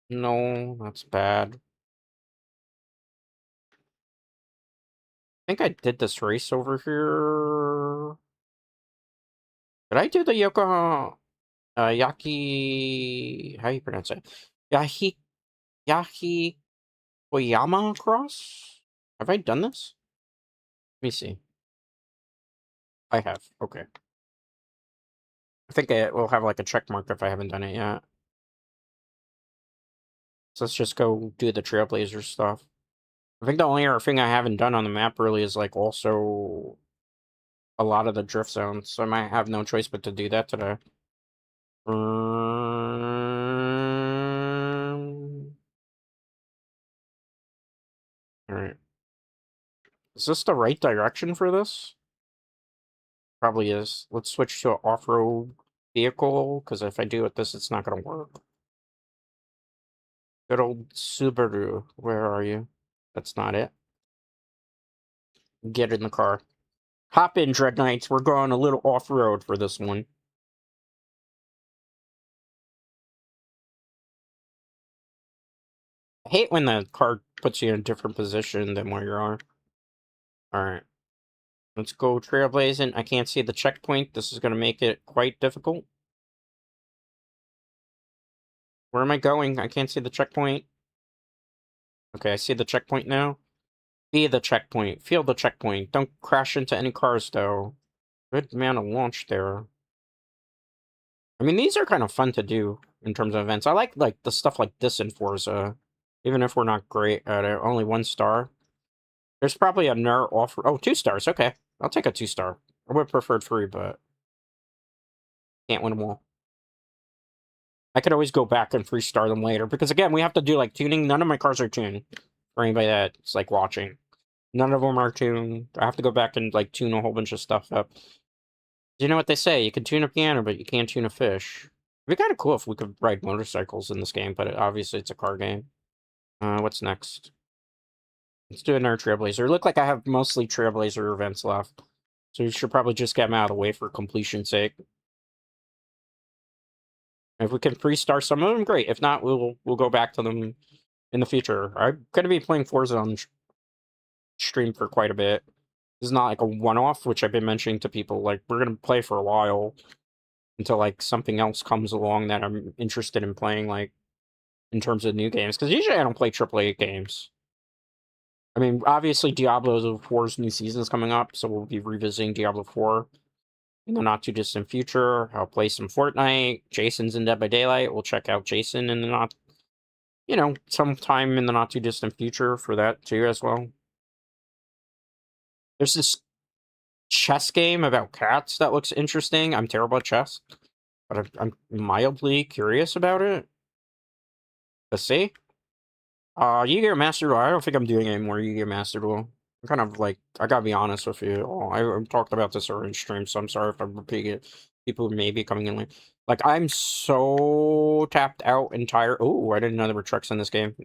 No, that's bad. I think I did this race over here. Did I do the Yokohama Yaki? How you pronounce it? Yaki Oyama cross? Have I done this? Let me see. I have. Okay. I think it will have like a check mark if I haven't done it yet. So let's just go do the Trailblazer stuff. I think the only other thing I haven't done on the map really is like also a lot of the drift zones. So I might have no choice but to do that today. Alright. Is this the right direction for this? Probably is. Let's switch to an off-road vehicle, because if I do with this, it's not going to work. Good old Subaru. Where are you? That's not it. Get in the car. Hop in, Dread Knights. We're going a little off-road for this one. I hate when the car puts you in a different position than where you are. Alright. Let's go trailblazing. I can't see the checkpoint. This is going to make it quite difficult. Where am I going? I can't see the checkpoint. Okay, I see the checkpoint now. Be the checkpoint. Feel the checkpoint. Don't crash into any cars, though. Good amount of launch there. mean, these are kind of fun to do in terms of events. I like the stuff like this in Forza, even if we're not great at it. Only 1 star. There's probably a NER offer. Oh, 2 stars. Okay, I'll take a 2 star. I would have preferred 3, but can't win them all. I could always go back and 3-star them later because again, we have to do like tuning. None of my cars are tuned. For anybody that's like watching, none of them are tuned. I have to go back and like tune a whole bunch of stuff up. You know what they say? You can tune a piano, but you can't tune a fish. It'd be kind of cool if we could ride motorcycles in this game, but obviously it's a car game. What's next? Let's do another Trailblazer. Look like I have mostly Trailblazer events left, so you should probably just get them out of the way for completion's sake. If we can 3-star some of them, great. If not, we'll go back to them in the future. I'm gonna be playing Forza on stream for quite a bit. This is not like a one-off, which I've been mentioning to people. Like, we're gonna play for a while until like something else comes along that I'm interested in playing, like in terms of new games. Because usually I don't play AAA games. I mean, obviously Diablo 4's new season is coming up, so we'll be revisiting Diablo 4 in the not too distant future. I'll play some Fortnite. Jason's in Dead by Daylight. We'll check out Jason in the not, sometime in the not too distant future for that too as well. There's this chess game about cats that looks interesting. I'm terrible at chess, but I'm mildly curious about it. Let's see. Yu-Gi-Oh! Master Duel. I don't think I'm doing any more Yu-Gi-Oh! Master Duel. I'm kind of like, I gotta be honest with you. I've talked about this already in stream, so I'm sorry if I'm repeating it. People may be coming in late. Like, I'm so tapped out and tired. Oh, I didn't know there were trucks in this game.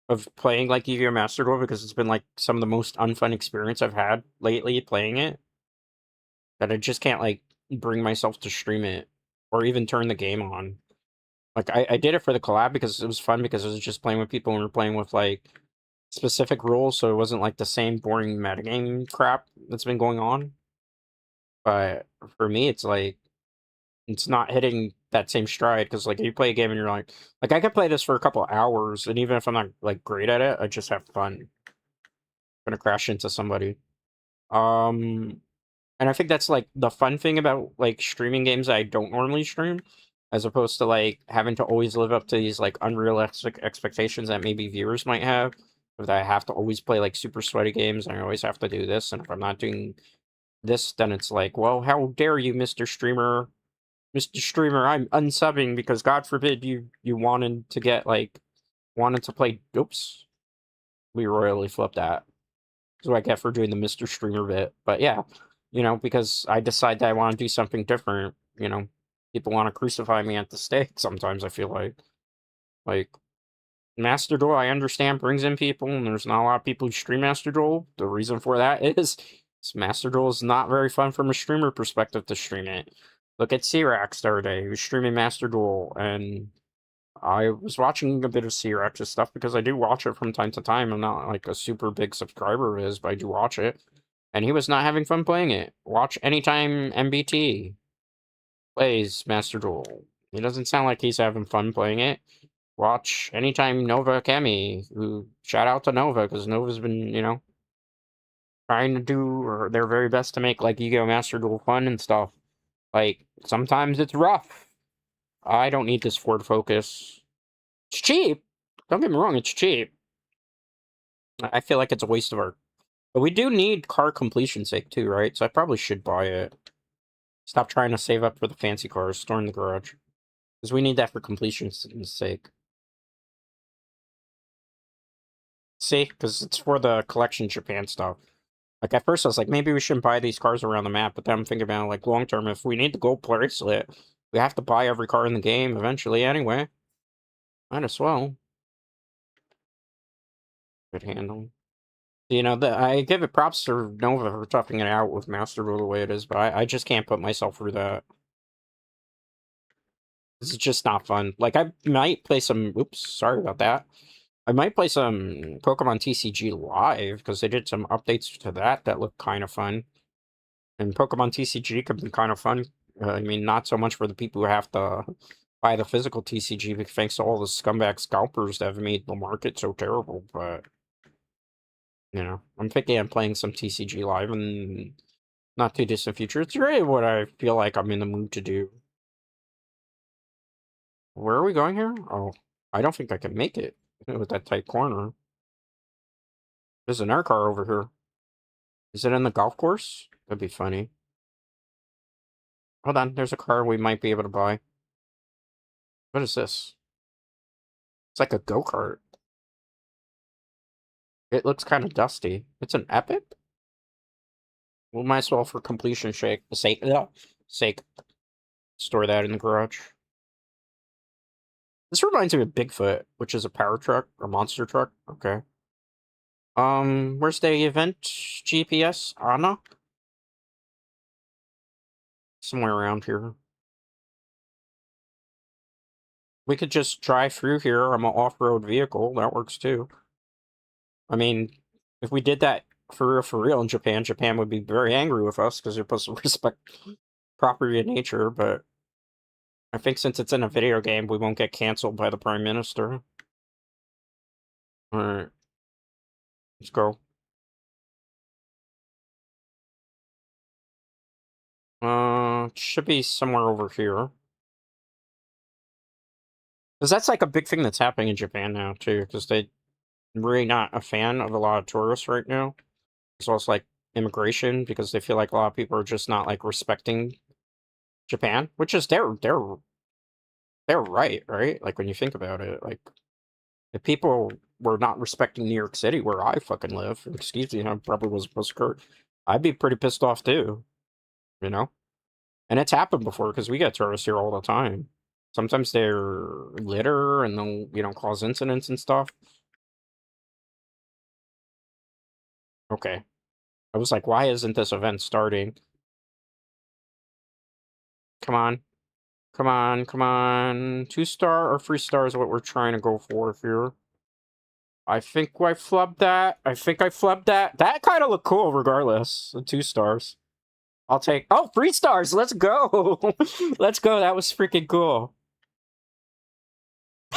Of playing like Yu-Gi-Oh! Master Duel because it's been like some of the most unfun experience I've had lately playing it. That I just can't like bring myself to stream it or even turn the game on. Like, I did it for the collab because it was fun because I was just playing with people and we were playing with, like, specific rules, so it wasn't, like, the same boring metagame crap that's been going on. But for me, it's, like, it's not hitting that same stride because, like, you play a game and you're like, I could play this for a couple hours, and even if I'm not, like, great at it, I just have fun. I'm gonna crash into somebody. And I think that's, like, the fun thing about, like, streaming games I don't normally stream, as opposed to, like, having to always live up to these, like, unrealistic expectations that maybe viewers might have, that I have to always play, like, super sweaty games, and I always have to do this, and if I'm not doing this, then it's like, well, how dare you, Mr. Streamer? Mr. Streamer, I'm unsubbing because God forbid you wanted to get, like, wanted to play... Oops. We royally flipped that. That's what I get for doing the Mr. Streamer bit. But yeah, because I decide that I want to do something different, people want to crucify me at the stake sometimes, I feel like. Like, Master Duel, I understand, brings in people, and there's not a lot of people who stream Master Duel. The reason for that is Master Duel is not very fun from a streamer perspective to stream it. Look at C-Rax the other day, who's streaming Master Duel, and I was watching a bit of C-Rex's stuff because I do watch it from time to time. I'm not like a super big subscriber of his, but I do watch it. And he was not having fun playing it. Watch anytime MBT plays Master Duel. He doesn't sound like he's having fun playing it. Watch anytime Nova Kemi, who shout out to Nova, because Nova's been, trying to do their very best to make like Yu-Gi-Oh! Master Duel fun and stuff. Like, sometimes it's rough. I don't need this Ford Focus. It's cheap. Don't get me wrong, it's cheap. I feel like it's a waste of our... But we do need car completion sake too, right? So I probably should buy it. Stop trying to save up for the fancy cars, store in the garage. Because we need that for completion's sake. See? Because it's for the collection Japan stuff. Like, at first I was like, maybe we shouldn't buy these cars around the map, but then I'm thinking about, like, long term, if we need the gold bracelet, we have to buy every car in the game eventually anyway. Might as well. Good handle. I give it props to Nova for toughing it out with Master Rule the way it is, but I just can't put myself through that. This is just not fun. Like, I might play some... Oops, sorry about that. I might play some Pokemon TCG Live, because they did some updates to that look kind of fun. And Pokemon TCG could be kind of fun. I mean, not so much for the people who have to buy the physical TCG, thanks to all the scumbag scalpers that have made the market so terrible, but... I'm thinking I'm playing some TCG Live in not too distant future. It's really what I feel like I'm in the mood to do. Where are we going here? Oh, I don't think I can make it with that tight corner. There's an air car over here. Is it in the golf course? That'd be funny. Hold on, there's a car we might be able to buy. What is this? It's like a go-kart. It looks kind of dusty. It's an Epic? We might as well, for completion sake, store that in the garage. This reminds me of Bigfoot, which is a power truck or monster truck. Okay. Where's the event GPS? Anna? Somewhere around here. We could just drive through here. I'm an off-road vehicle. That works too. I mean, if we did that for real in Japan, Japan would be very angry with us because they're supposed to respect property and nature, but I think since it's in a video game, we won't get canceled by the Prime Minister. Alright. Let's go. Should be somewhere over here. Because that's like a big thing that's happening in Japan now, too, because they're really not a fan of a lot of tourists right now. As well as like immigration, because they feel like a lot of people are just not like respecting Japan, which is they're right? Like when you think about it, like if people were not respecting New York City, where I fucking live, excuse me, I probably was supposed to curse, I'd be pretty pissed off too, you know? And it's happened before because we get tourists here all the time. Sometimes they're litter and they'll, cause incidents and stuff. Okay. I was like, why isn't this event starting? Come on. Come on, come on. 2-star or 3-star is what we're trying to go for here. I think I flubbed that. That kind of looked cool regardless. 2 stars. I'll take... Oh, 3 stars! Let's go! Let's go, that was freaking cool.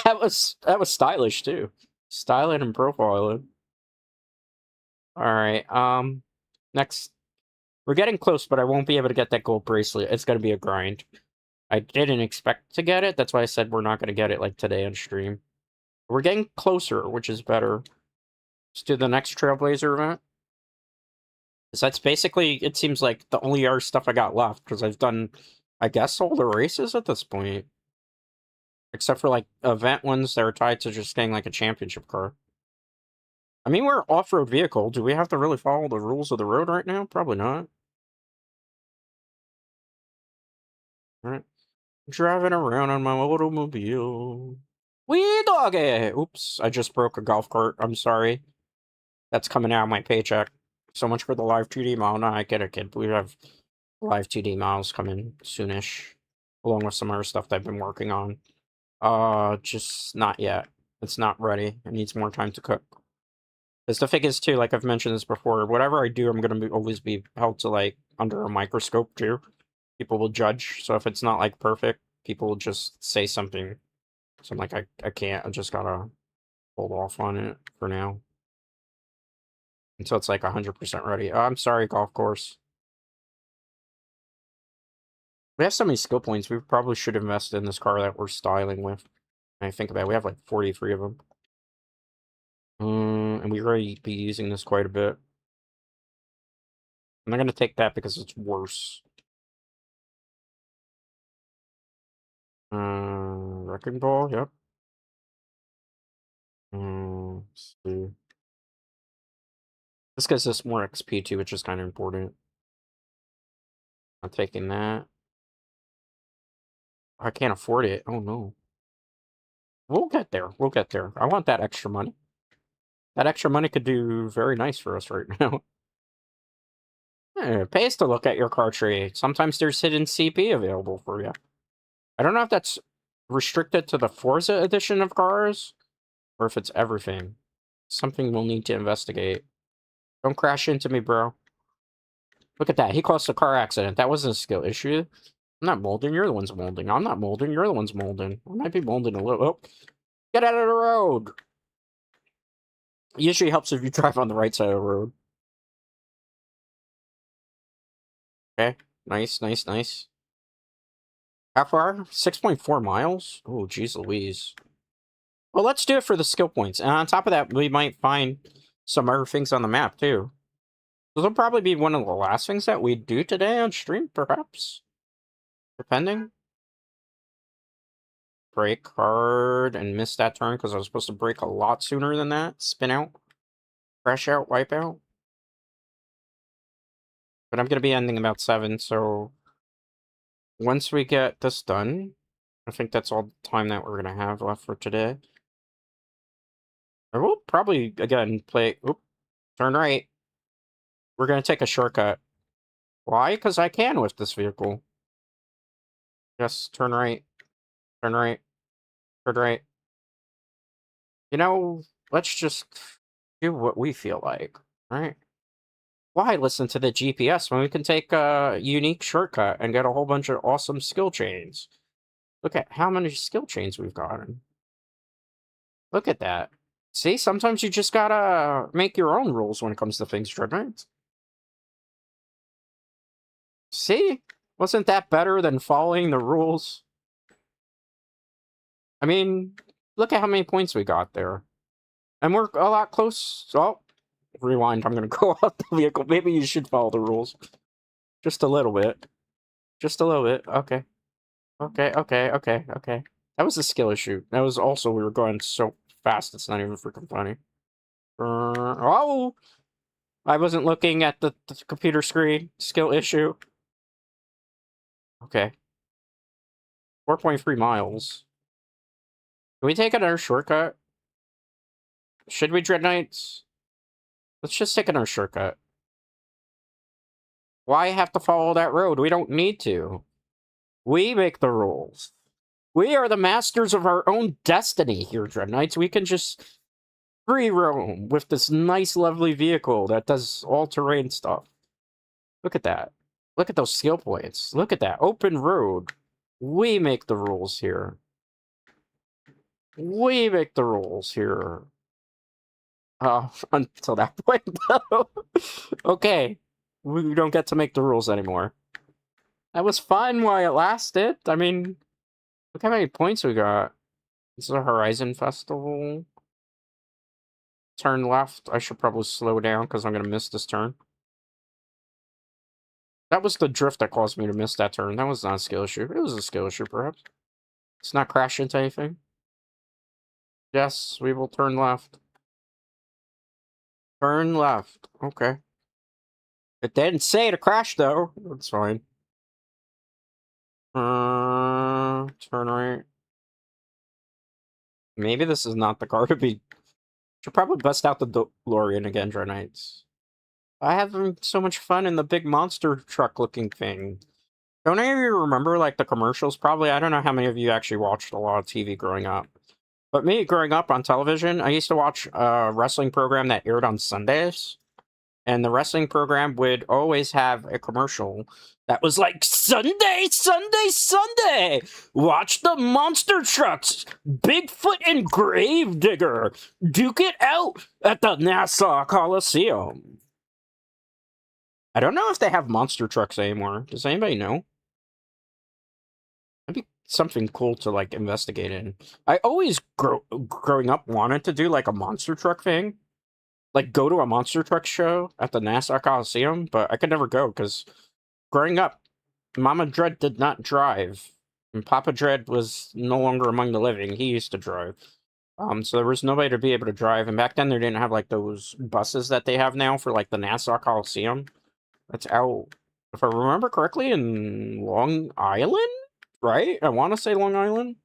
That was stylish, too. Styling and profiling. Alright, next. We're getting close, but I won't be able to get that gold bracelet. It's gonna be a grind. I didn't expect to get it. That's why I said we're not gonna get it, like, today on stream. We're getting closer, which is better. Let's do the next Trailblazer event. So that's basically, it seems like, the only other stuff I got left, because I've done, I guess, all the races at this point. Except for, like, event ones that are tied to just getting, like, a championship car. I mean, we're an off-road vehicle. Do we have to really follow the rules of the road right now? Probably not. Alright. Driving around on my automobile. Wee doggy! Oops, I just broke a golf cart. I'm sorry. That's coming out of my paycheck. So much for the live 2D model. No, I get it, kid. We have live 2D models coming soonish. Along with some other stuff that I've been working on. Just not yet. It's not ready. It needs more time to cook. Because the thing is, too, like I've mentioned this before, whatever I do, I'm going to always be held to, like, under a microscope, too. People will judge. So if it's not, like, perfect, people will just say something. So I'm like, I can't. I just gotta hold off on it for now. Until it's, like, 100% ready. Oh, I'm sorry, golf course. We have so many skill points. We probably should invest in this car that we're styling with. And I think about it, we have, like, 43 of them. And we already be using this quite a bit. I'm not gonna take that because it's worse. Wrecking ball, yep. Let's see. This gives us more XP too, which is kind of important. I'm taking that. I can't afford it. Oh no. We'll get there. We'll get there. I want that extra money. That extra money could do very nice for us right now. It pays to look at your car tree. Sometimes there's hidden CP available for you. I don't know if that's restricted to the Forza edition of cars, or if it's everything. Something we'll need to investigate. Don't crash into me, bro. Look at that. He caused a car accident. That wasn't a skill issue. I'm not molding. You're the one's molding. I'm not molding. You're the one's molding. I might be molding a little. Oh, get out of the road. It usually helps if you drive on the right side of the road. Okay. Nice, nice, nice. How far? 6.4 miles? Oh, geez Louise. Well, let's do it for the skill points. And on top of that, we might find some other things on the map, too. This will probably be one of the last things that we do today on stream, perhaps? Depending. Brake hard and miss that turn because I was supposed to brake a lot sooner than that. Spin out. Crash out, wipe out. But I'm going to be ending about 7, so once we get this done, I think that's all the time that we're going to have left for today. I will probably, again, play... Oop, turn right. We're going to take a shortcut. Why? Because I can with this vehicle. Yes, turn right. Turn right. Turn right. You know, let's just do what we feel like, right? Why listen to the GPS when we can take a unique shortcut and get a whole bunch of awesome skill chains? Look at how many skill chains we've gotten. Look at that. See, sometimes you just gotta make your own rules when it comes to things, right? See? Wasn't that better than following the rules? I mean, look at how many points we got there. And we're a lot close. Oh, rewind. I'm gonna go out the vehicle. Maybe you should follow the rules. Just a little bit. Just a little bit. Okay. Okay. That was a skill issue. That was also, we were going so fast, it's not even freaking funny. Oh! I wasn't looking at the computer screen. Skill issue. Okay. 4.3 miles. Can we take another shortcut? Should we, Dread Knights? Let's just take another shortcut. Why have to follow that road? We don't need to. We make the rules. We are the masters of our own destiny here, Dread Knights. We can just free roam with this nice, lovely vehicle that does all-terrain stuff. Look at that. Look at those skill points. Look at that. Open road. We make the rules here. We make the rules here. Until that point, though. Okay. We don't get to make the rules anymore. That was fun while it lasted. I mean, look how many points we got. This is a Horizon Festival. Turn left. I should probably slow down because I'm going to miss this turn. That was the drift that caused me to miss that turn. That was not a skill issue. It was a skill issue, perhaps. Let's not crash into anything. Yes, we will turn left. Turn left. Okay. It didn't say to crash, though. That's fine. Turn right. Maybe this is not the car to be... Should probably bust out the DeLorean again, Dry Knights. I having so much fun in the big monster truck looking thing. Don't any of you remember, like, the commercials? Probably, I don't know how many of you actually watched a lot of TV growing up. But me, growing up on television, I used to watch a wrestling program that aired on Sundays. And the wrestling program would always have a commercial that was like, Sunday, Sunday, Sunday! Watch the monster trucks! Bigfoot and Gravedigger! Duke it out at the Nassau Coliseum! I don't know if they have monster trucks anymore. Does anybody know? That'd be something cool to, like, investigate in. I always, growing up, wanted to do, like, a monster truck thing. Like, go to a monster truck show at the Nassau Coliseum, but I could never go, because growing up, Mama Dread did not drive, and Papa Dread was no longer among the living. He used to drive. So there was nobody to be able to drive, and back then they didn't have, like, those buses that they have now for, like, the Nassau Coliseum. That's out, if I remember correctly, in Long Island? Right? I want to say Long Island.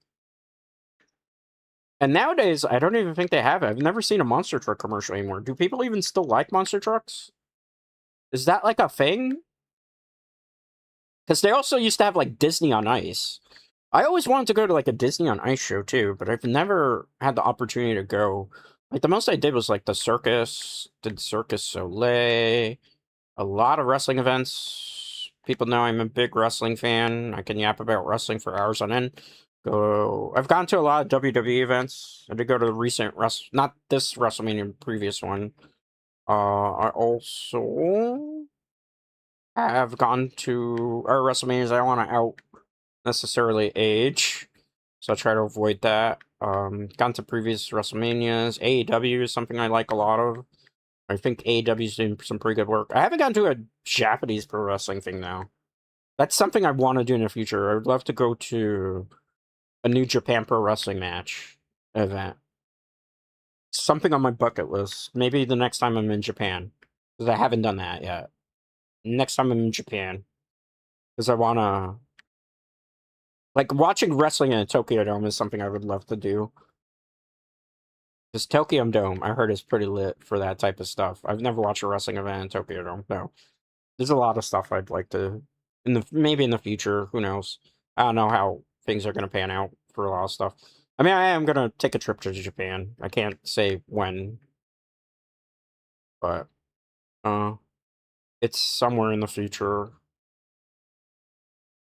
And nowadays, I don't even think they have it. I've never seen a monster truck commercial anymore. Do people even still like monster trucks? Is that like a thing? Because they also used to have, like, Disney on Ice. I always wanted to go to, like, a Disney on Ice show, too, but I've never had the opportunity to go. Like, the most I did was, like, the circus, did Circus Soleil, a lot of wrestling events. People know I'm a big wrestling fan. I can yap about wrestling for hours on end. I've gone to a lot of WWE events. I did go to the recent not this WrestleMania, previous one. I also have gone to WrestleManias I want to out necessarily age, so I try to avoid that. Gone to previous WrestleManias. AEW is something I like a lot of. I think AEW's doing some pretty good work. I haven't gotten to a Japanese pro wrestling thing now. That's something I want to do in the future. I would love to go to a New Japan Pro Wrestling match event. Something on my bucket list. Maybe the next time I'm in Japan, because I haven't done that yet. Next time I'm in Japan, because I want to. Like, watching wrestling in a Tokyo Dome is something I would love to do. Because Tokyo Dome, I heard, is pretty lit for that type of stuff. I've never watched a wrestling event in Tokyo Dome, no. There's a lot of stuff I'd like to, maybe in the future, who knows? I don't know how things are going to pan out for a lot of stuff. I mean, I am going to take a trip to Japan. I can't say when, but it's somewhere in the future.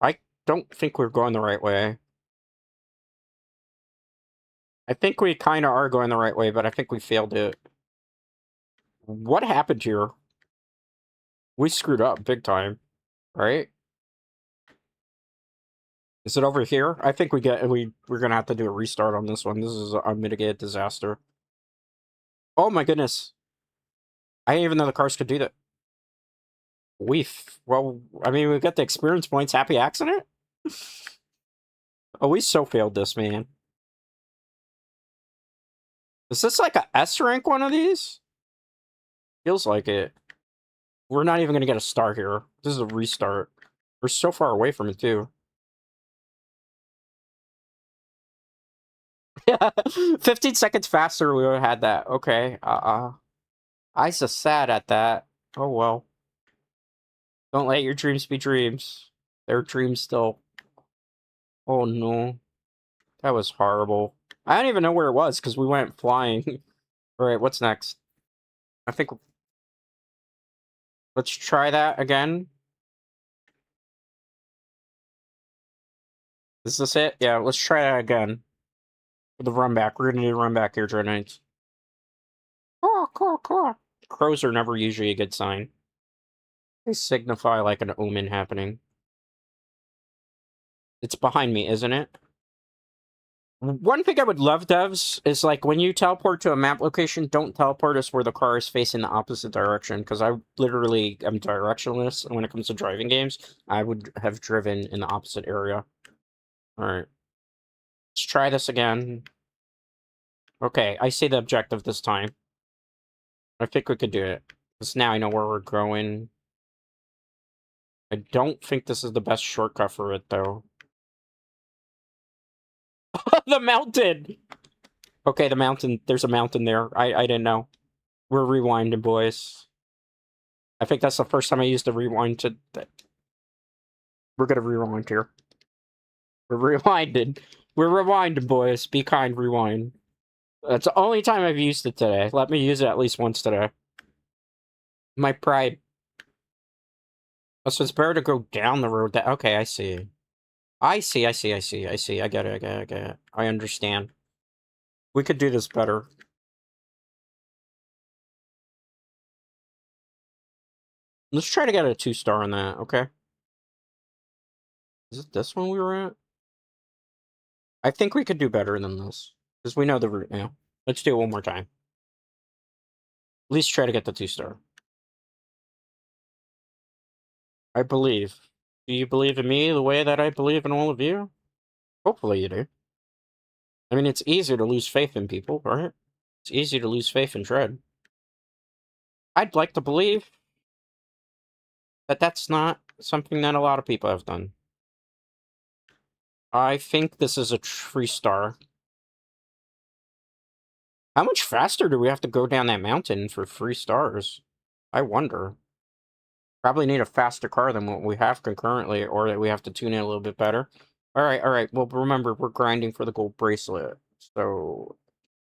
I don't think we're going the right way. I think we kind of are going the right way, but I think we failed it. What happened here? We screwed up big time, right? Is it over here? I think we're gonna have to do a restart on this one. This is a unmitigated disaster. Oh my goodness. I didn't even know the cars could do that. Well, I mean, we got the experience points. Happy accident? Oh, we so failed this, man. Is this like a S rank one of these? Feels like it. We're not even gonna get a star here. This is a restart. We're so far away from it, too. Yeah, 15 seconds faster we would have had that. Okay, I so sad at that. Oh well. Don't let your dreams be dreams. They're dreams still. Oh no. That was horrible. I don't even know where it was because we went flying. Alright, what's next? I think... Let's try that again. Is this it? Yeah, let's try that again. For the run back. We're gonna do run back here, Dread Knights. Oh, cool, cool. Crows are never usually a good sign. They signify like an omen happening. It's behind me, isn't it? One thing I would love, devs, is like when you teleport to a map location, don't teleport us where the car is facing the opposite direction, because I literally am directionless, and when it comes to driving games, I would have driven in the opposite area. Alright. Let's try this again. Okay, I see the objective this time. I think we could do it. Because now I know where we're going. I don't think this is the best shortcut for it, though. The mountain! Okay, the mountain. There's a mountain there. I didn't know. We're rewinding, boys. I think that's the first time I used the rewind to... We're gonna rewind here. We're rewinded. We're rewinding, boys. Be kind, rewind. That's the only time I've used it today. Let me use it at least once today. My pride. Oh, so it's better to go down the road. Okay, I see. I see. I get it. I understand. We could do this better. Let's try to get a 2-star on that, okay? Is it this one we were at? I think we could do better than this. Because we know the route now. Let's do it one more time. At least try to get the 2-star. I believe. Do you believe in me the way that I believe in all of you? Hopefully you do. I mean, it's easier to lose faith in people, right? It's easy to lose faith in Dread. I'd like to believe that that's not something that a lot of people have done. I think this is a 3-star. How much faster do we have to go down that mountain for 3 stars? I wonder. Probably need a faster car than what we have concurrently, or that we have to tune in a little bit better. Alright. Well, remember, we're grinding for the gold bracelet. So,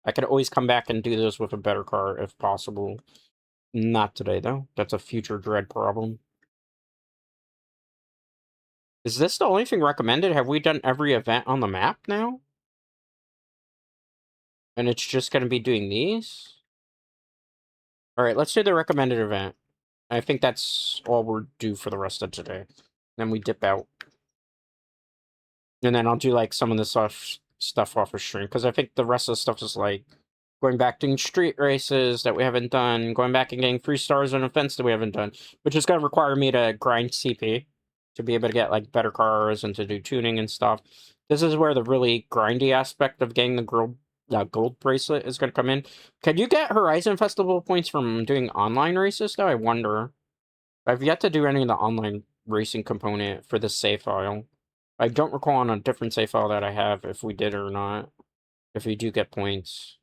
I could always come back and do this with a better car if possible. Not today, though. That's a future Dread problem. Is this the only thing recommended? Have we done every event on the map now? And it's just going to be doing these? Alright, let's do the recommended event. I think that's all we're due for the rest of today. Then we dip out. And then I'll do, like, some of the stuff off of stream, because I think the rest of the stuff is, like, going back doing street races that we haven't done, going back and getting 3 stars on events that we haven't done, which is gonna require me to grind CP to be able to get, like, better cars and to do tuning and stuff. This is where the really grindy aspect of getting the gold bracelet is gonna come in. Can you get Horizon Festival points from doing online races, though? I wonder. I've yet to do any of the online racing component for the save file. I don't recall on a different save file that I have if we did or not. If we do get points.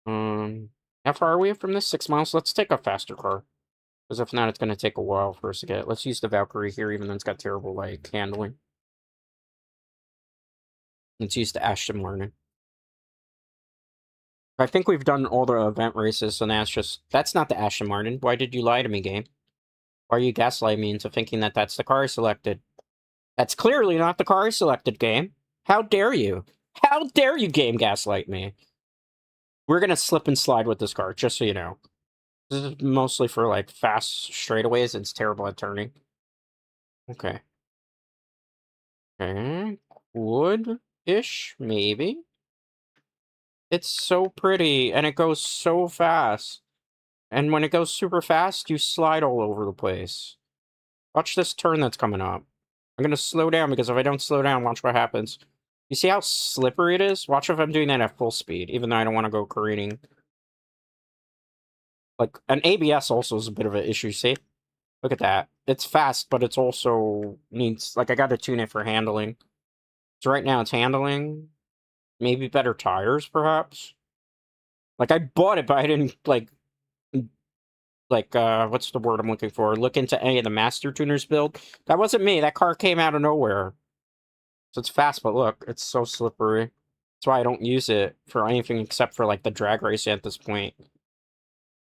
How far are we from this? 6 miles? Let's take a faster car. Because if not, it's going to take a while for us to get. Let's use the Valkyrie here, even though it's got terrible, like, handling. Let's use the Aston Martin. I think we've done all the event races, so now it's just... That's not the Aston Martin. Why did you lie to me, game? Why are you gaslighting me into thinking that that's the car I selected? That's clearly not the car I selected, game. How dare you? How dare you, game, gaslight me? We're going to slip and slide with this car, just so you know. This is mostly for, like, fast straightaways. It's terrible at turning. Okay. Okay. Wood-ish, maybe. It's so pretty, and it goes so fast. And when it goes super fast, you slide all over the place. Watch this turn that's coming up. I'm going to slow down, because if I don't slow down, watch what happens. You see how slippery it is? Watch if I'm doing that at full speed, even though I don't want to go careening. Like, an ABS also is a bit of an issue, see? Look at that. It's fast, but it's also needs... Like, I got to tune it for handling. So right now it's handling. Maybe better tires, perhaps? Like, I bought it, but I didn't, like, what's the word I'm looking for? Look into any of the Master Tuners build. That wasn't me. That car came out of nowhere. So it's fast, but look, it's so slippery. That's why I don't use it for anything except for, like, the drag racing at this point.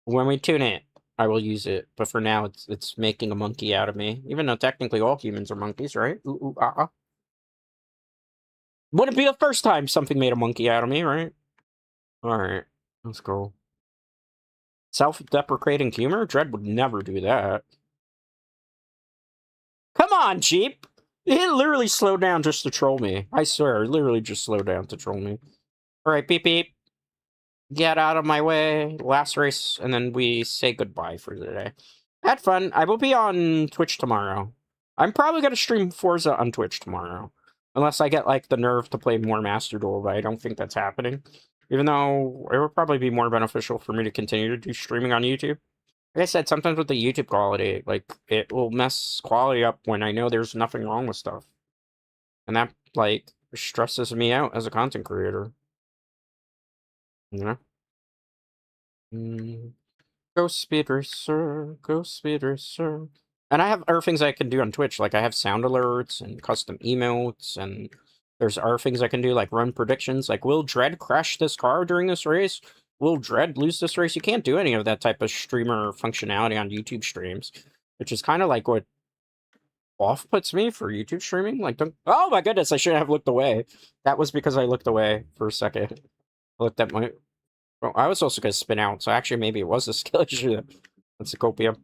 When we tune it, I will use it. But for now, it's making a monkey out of me. Even though technically all humans are monkeys, right? Ooh, ooh, ah. Wouldn't be the first time something made a monkey out of me, right? Alright, let's go. Self-deprecating humor? Dread would never do that. Come on, Jeep! It literally slowed down just to troll me. I swear, it literally just slowed down to troll me. Alright, beep beep. Get out of my way. Last race, and then we say goodbye for the day. Had fun. I will be on Twitch tomorrow. I'm probably going to stream Forza on Twitch tomorrow. Unless I get, like, the nerve to play more Master Duel, but I don't think that's happening. Even though it would probably be more beneficial for me to continue to do streaming on YouTube. Like I said, sometimes with the YouTube quality, like, it will mess quality up when I know there's nothing wrong with stuff. And that, like, stresses me out as a content creator. You know? Go Speed Racer, go Speed Racer. And I have other things I can do on Twitch, like I have sound alerts and custom emotes, and there's other things I can do, like run predictions, like will Dread crash this car during this race? Will Dread lose this race? You can't do any of that type of streamer functionality on YouTube streams, which is kind of like what off-puts me for YouTube streaming. Like, oh my goodness, I shouldn't have looked away. That was because I looked away for a second. I looked at my... Well, I was also going to spin out, so actually maybe it was a skill issue. That's a copium.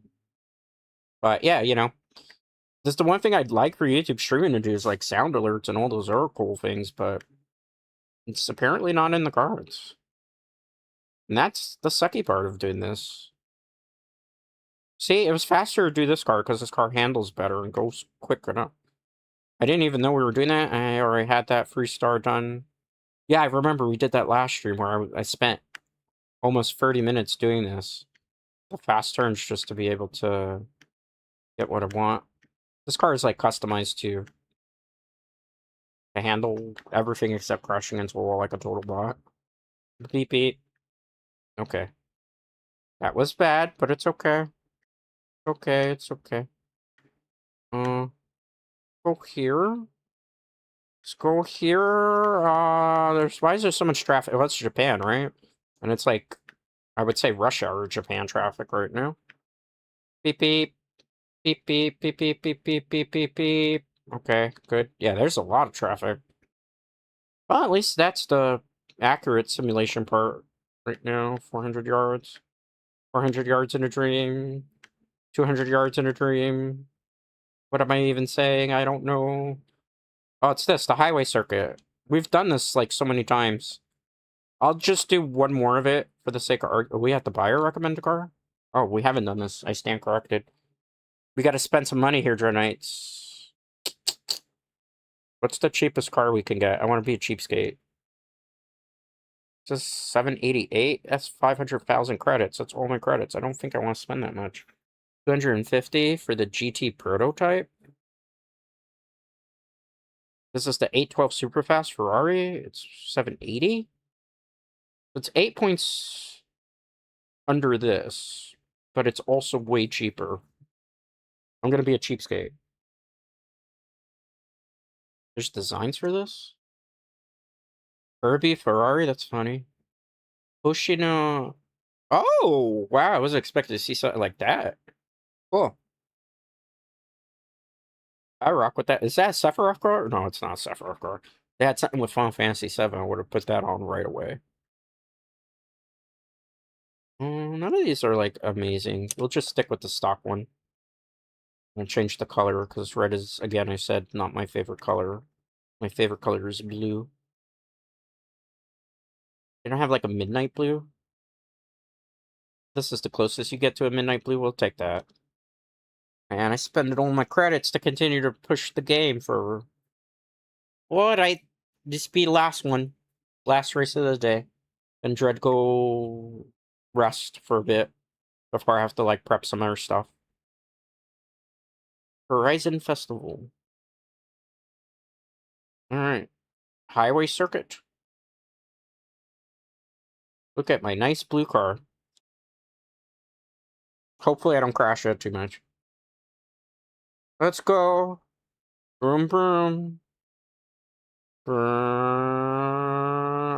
But yeah, you know, just the one thing I'd like for YouTube streaming to do is like sound alerts and all those other cool things, but it's apparently not in the cards. And that's the sucky part of doing this. See, it was faster to do this car because this car handles better and goes quick enough. I didn't even know we were doing that. I already had that 3-star done. Yeah, I remember we did that last stream where I spent almost 30 minutes doing this. The fast turns just to be able to get what I want. This car is like customized to handle everything except crashing into a wall like a total bot. Beep beep. Okay. That was bad, but it's okay. Okay, it's okay. Go here. Let's go here. Why is there so much traffic? Oh, that's Japan, right? And it's like, I would say rush hour Japan traffic right now. Beep beep. Beep beep beep beep beep beep beep beep beep. Okay, good. Yeah, there's a lot of traffic. Well, at least that's the accurate simulation part right now. 400 yards. 400 yards in a dream. 200 yards in a dream. What am I even saying? I don't know. Oh, it's this, the highway circuit. We've done this, like, so many times. I'll just do one more of it for the sake of art. We have to buy or recommend a car? Oh, we haven't done this. I stand corrected. We gotta spend some money here, Dread Knights. What's the cheapest car we can get? I want to be a cheapskate. This is 788. That's 500,000 credits. That's all my credits. I don't think I want to spend that much. 250 for the GT prototype. This is the 812 Superfast Ferrari. It's 780. It's 8 points under this, but it's also way cheaper. I'm gonna be a cheapskate. There's designs for this? Herbie Ferrari, that's funny. Hoshino. Oh, wow, I wasn't expecting to see something like that. Cool. I rock with that. Is that a Sephiroth car? No, it's not a Sephiroth car. They had something with Final Fantasy VII. I would have put that on right away. None of these are, like, amazing. We'll just stick with the stock one. And change the color, because red is, again, I said, not my favorite color. My favorite color is blue. They don't have, like, a midnight blue? This is the closest you get to a midnight blue. We'll take that. And I spend all my credits to continue to push the game for... What? This be last one. Last race of the day. And Dread go rest for a bit before I have to, like, prep some other stuff. Horizon Festival. Alright. Highway Circuit. Look at my nice blue car. Hopefully I don't crash it too much. Let's go. Boom, boom.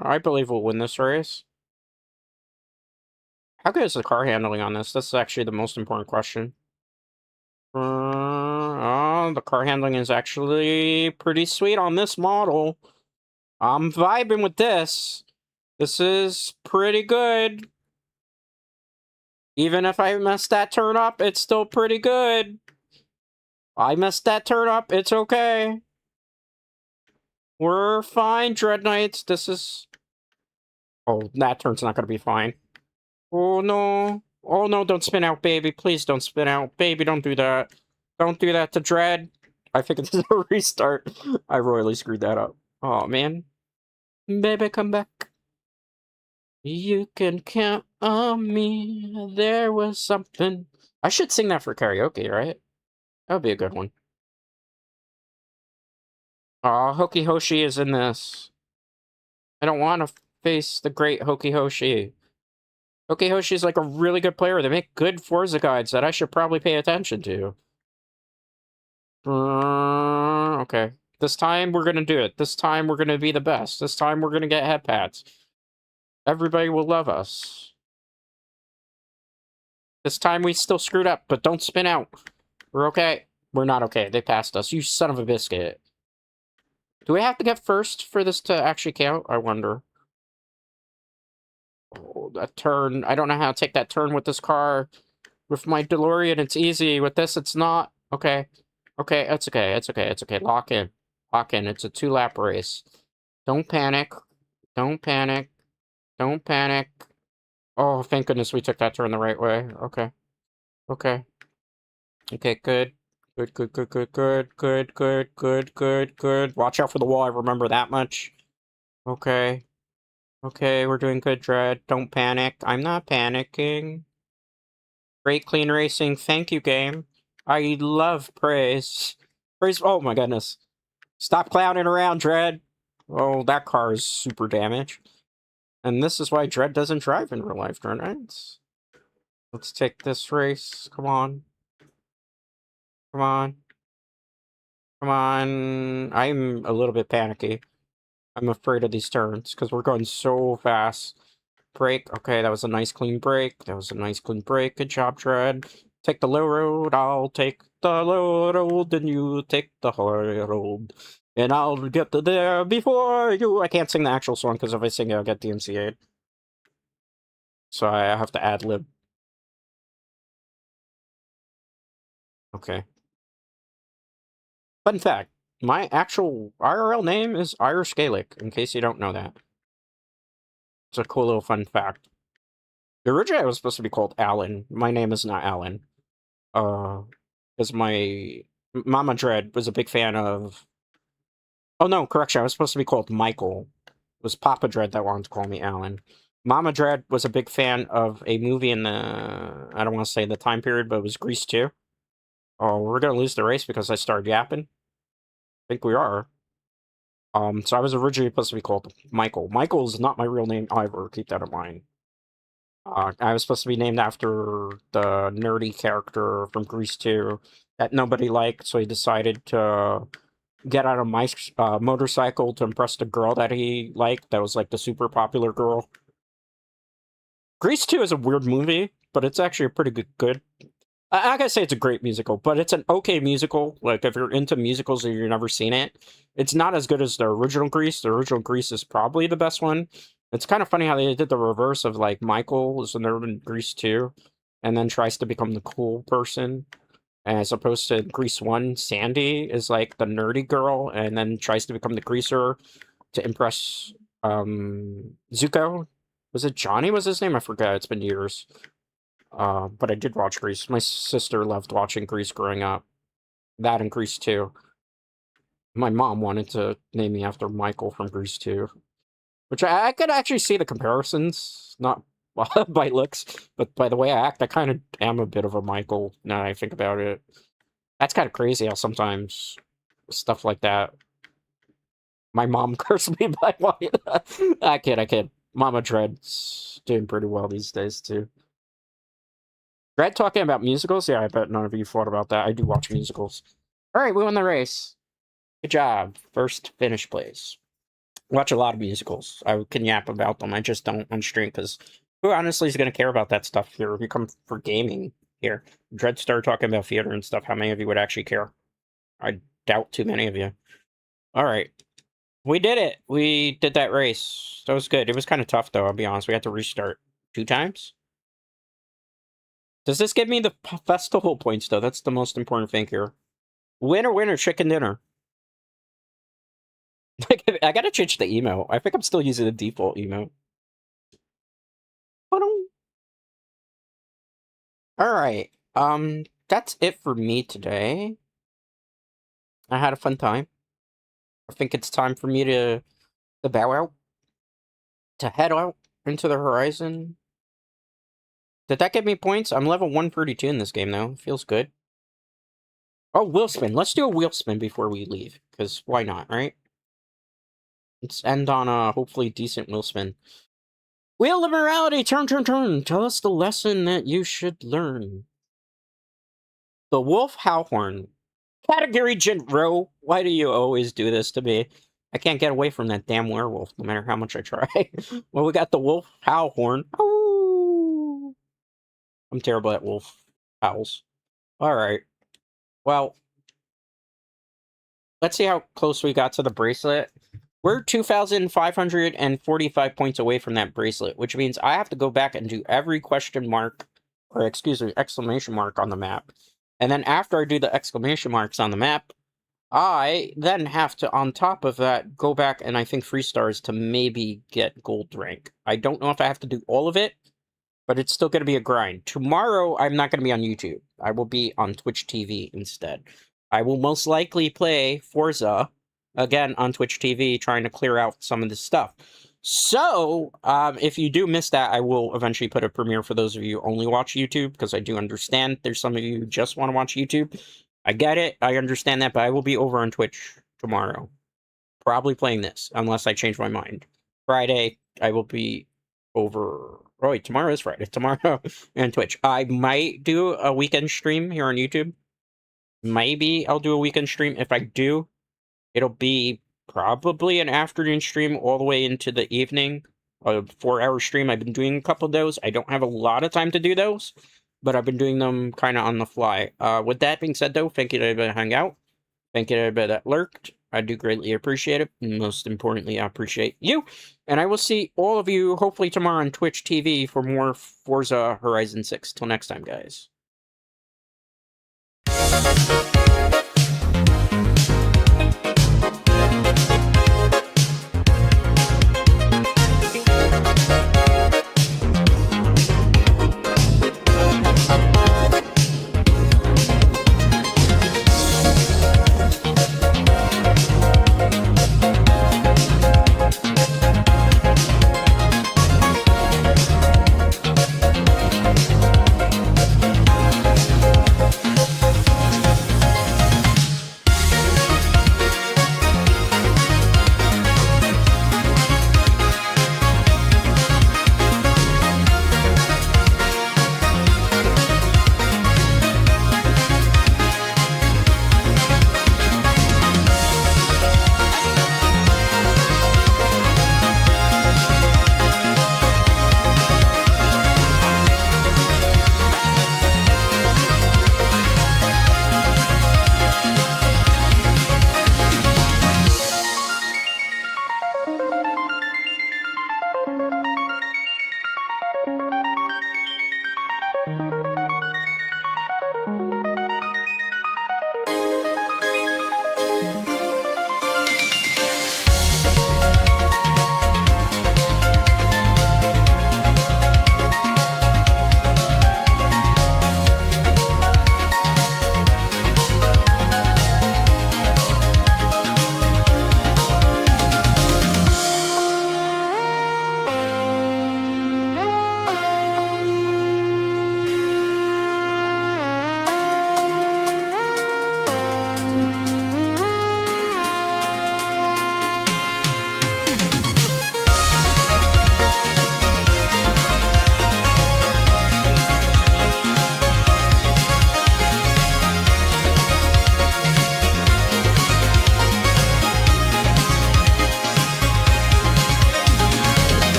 I believe we'll win this race. How good is the car handling on this? This is actually the most important question. Oh, the car handling is actually pretty sweet on this model. I'm vibing with this. This is pretty good. Even if I messed that turn up, it's still pretty good. I messed that turn up, it's okay. We're fine, Dread Knights. This is... Oh, that turn's not gonna be fine. Oh, no. Oh, no, don't spin out, baby. Please don't spin out. Baby, don't do that. Don't do that to Dread. I think it's a restart. I royally screwed that up. Oh, man. Baby, come back. You can count on me. There was something. I should sing that for karaoke, right? That would be a good one. Aw, Hoki Hoshi is in this. I don't want to face the great Hoki Hoshi. Hoki Hoshi is like a really good player. They make good Forza guides that I should probably pay attention to. Okay. This time we're gonna do it. This time we're gonna be the best. This time we're gonna get head pats. Everybody will love us. This time we still screwed up, but don't spin out. We're okay. We're not okay. They passed us. You son of a biscuit. Do we have to get first for this to actually count? I wonder. Oh, that turn. I don't know how to take that turn with this car. With my DeLorean, it's easy. With this, it's not. Okay. Okay, it's okay. It's okay. It's okay. Lock in. Lock in. It's a 2-lap race. Don't panic. Don't panic. Don't panic. Oh, thank goodness we took that turn the right way. Okay. Okay. Okay, good. Good, good, good, good, good, good, good, good, good, good. Watch out for the wall, I remember that much. Okay. Okay, we're doing good, Dread. Don't panic. I'm not panicking. Great clean racing. Thank you, game. I love praise. Praise. Oh my goodness. Stop clowning around, Dread. Oh, that car is super damaged. And this is why Dread doesn't drive in real life, Dread Knights. Let's take this race. Come on. Come on. Come on. I'm a little bit panicky. I'm afraid of these turns because we're going so fast. Brake. Okay, that was a nice clean break. That was a nice clean break. Good job, Dread. Take the low road. I'll take the low road. Then you take the high road. And I'll get to there before you. I can't sing the actual song because if I sing it, I'll get DMCA'd. So I have to ad-lib. Okay. Fun fact. My actual IRL name is Irish Gaelic, in case you don't know that. It's a cool little fun fact. Originally, I was supposed to be called Alan. My name is not Alan. Because my Mama Dread was a big fan of... Oh, no, correction. I was supposed to be called Michael. It was Papa Dread that wanted to call me Alan. Mama Dread was a big fan of a movie in the... I don't want to say the time period, but it was Grease 2. Oh, we're going to lose the race because I started yapping? I think we are. So I was originally supposed to be called Michael. Michael is not my real name either, keep that in mind. I was supposed to be named after the nerdy character from Grease 2 that nobody liked, so he decided to get on a motorcycle to impress the girl that he liked, that was like the super popular girl. Grease 2 is a weird movie, but it's actually a pretty good. I gotta say it's a great musical, but it's an okay musical. Like, if you're into musicals and you've never seen it, it's not as good as the original Grease. The original Grease is probably the best one. It's kind of funny how they did the reverse of, like, Michael is a nerd in Grease 2, and then tries to become the cool person, as opposed to Grease 1, Sandy is, like, the nerdy girl, and then tries to become the greaser to impress, Zuko. Was it Johnny was his name? I forgot, it's been years. But I did watch Grease. My sister loved watching Grease growing up. That and Grease 2. My mom wanted to name me after Michael from Grease 2. Which I could actually see the comparisons. Not by looks, but by the way I act, I kind of am a bit of a Michael, now that I think about it. That's kind of crazy how sometimes stuff like that... My mom cursed me by white. I kid. Mama Dread's doing pretty well these days, too. Dread talking about musicals? Yeah, I bet none of you thought about that. I do watch musicals. Alright, we won the race. Good job. First finish place. Watch a lot of musicals. I can yap about them. I just don't on stream, because who honestly is going to care about that stuff here if you come for gaming here? Dread started talking about theater and stuff. How many of you would actually care? I doubt too many of you. Alright. We did it. We did that race. That was good. It was kind of tough, though, I'll be honest. We had to restart 2 times. Does this give me the festival points, though? That's the most important thing here. Winner, chicken dinner. I gotta change the email. I think I'm still using the default email. Alright, that's it for me today. I had a fun time. I think it's time for me to bow out. To head out into the horizon. Did that give me points? I'm level 132 in this game, though. Feels good. Oh, wheel spin. Let's do a wheel spin before we leave, because why not, right? Let's end on a hopefully decent wheel spin. Wheel of morality, turn. Tell us the lesson that you should learn. The wolf howlhorn. Category Jinro. Why do you always do this to me? I can't get away from that damn werewolf, no matter how much I try. Well, we got the wolf howlhorn. Oh, I'm terrible at wolf howls. Alright. Well, let's see how close we got to the bracelet. We're 2,545 points away from that bracelet, which means I have to go back and do every question mark, or excuse me, exclamation mark on the map. And then after I do the exclamation marks on the map, I then have to, on top of that, go back and I think 3 stars to maybe get gold rank. I don't know if I have to do all of it, but it's still going to be a grind. Tomorrow, I'm not going to be on YouTube. I will be on Twitch TV instead. I will most likely play Forza, again, on Twitch TV, trying to clear out some of this stuff. So, if you do miss that, I will eventually put a premiere for those of you who only watch YouTube, because I do understand there's some of you who just want to watch YouTube. I get it, I understand that, but I will be over on Twitch tomorrow. Probably playing this, unless I change my mind. Friday, I will be over... Oh, wait, tomorrow is Friday. Tomorrow and Twitch. I might do a weekend stream here on YouTube. Maybe I'll do a weekend stream. If I do, it'll be probably an afternoon stream all the way into the evening. A 4-hour stream. I've been doing a couple of those. I don't have a lot of time to do those, but I've been doing them kind of on the fly. With that being said, though, thank you to everybody that hung out. Thank you to everybody that lurked. I do greatly appreciate it. Most importantly, I appreciate you. And I will see all of you hopefully tomorrow on Twitch TV for more Forza Horizon 6. Till next time, guys.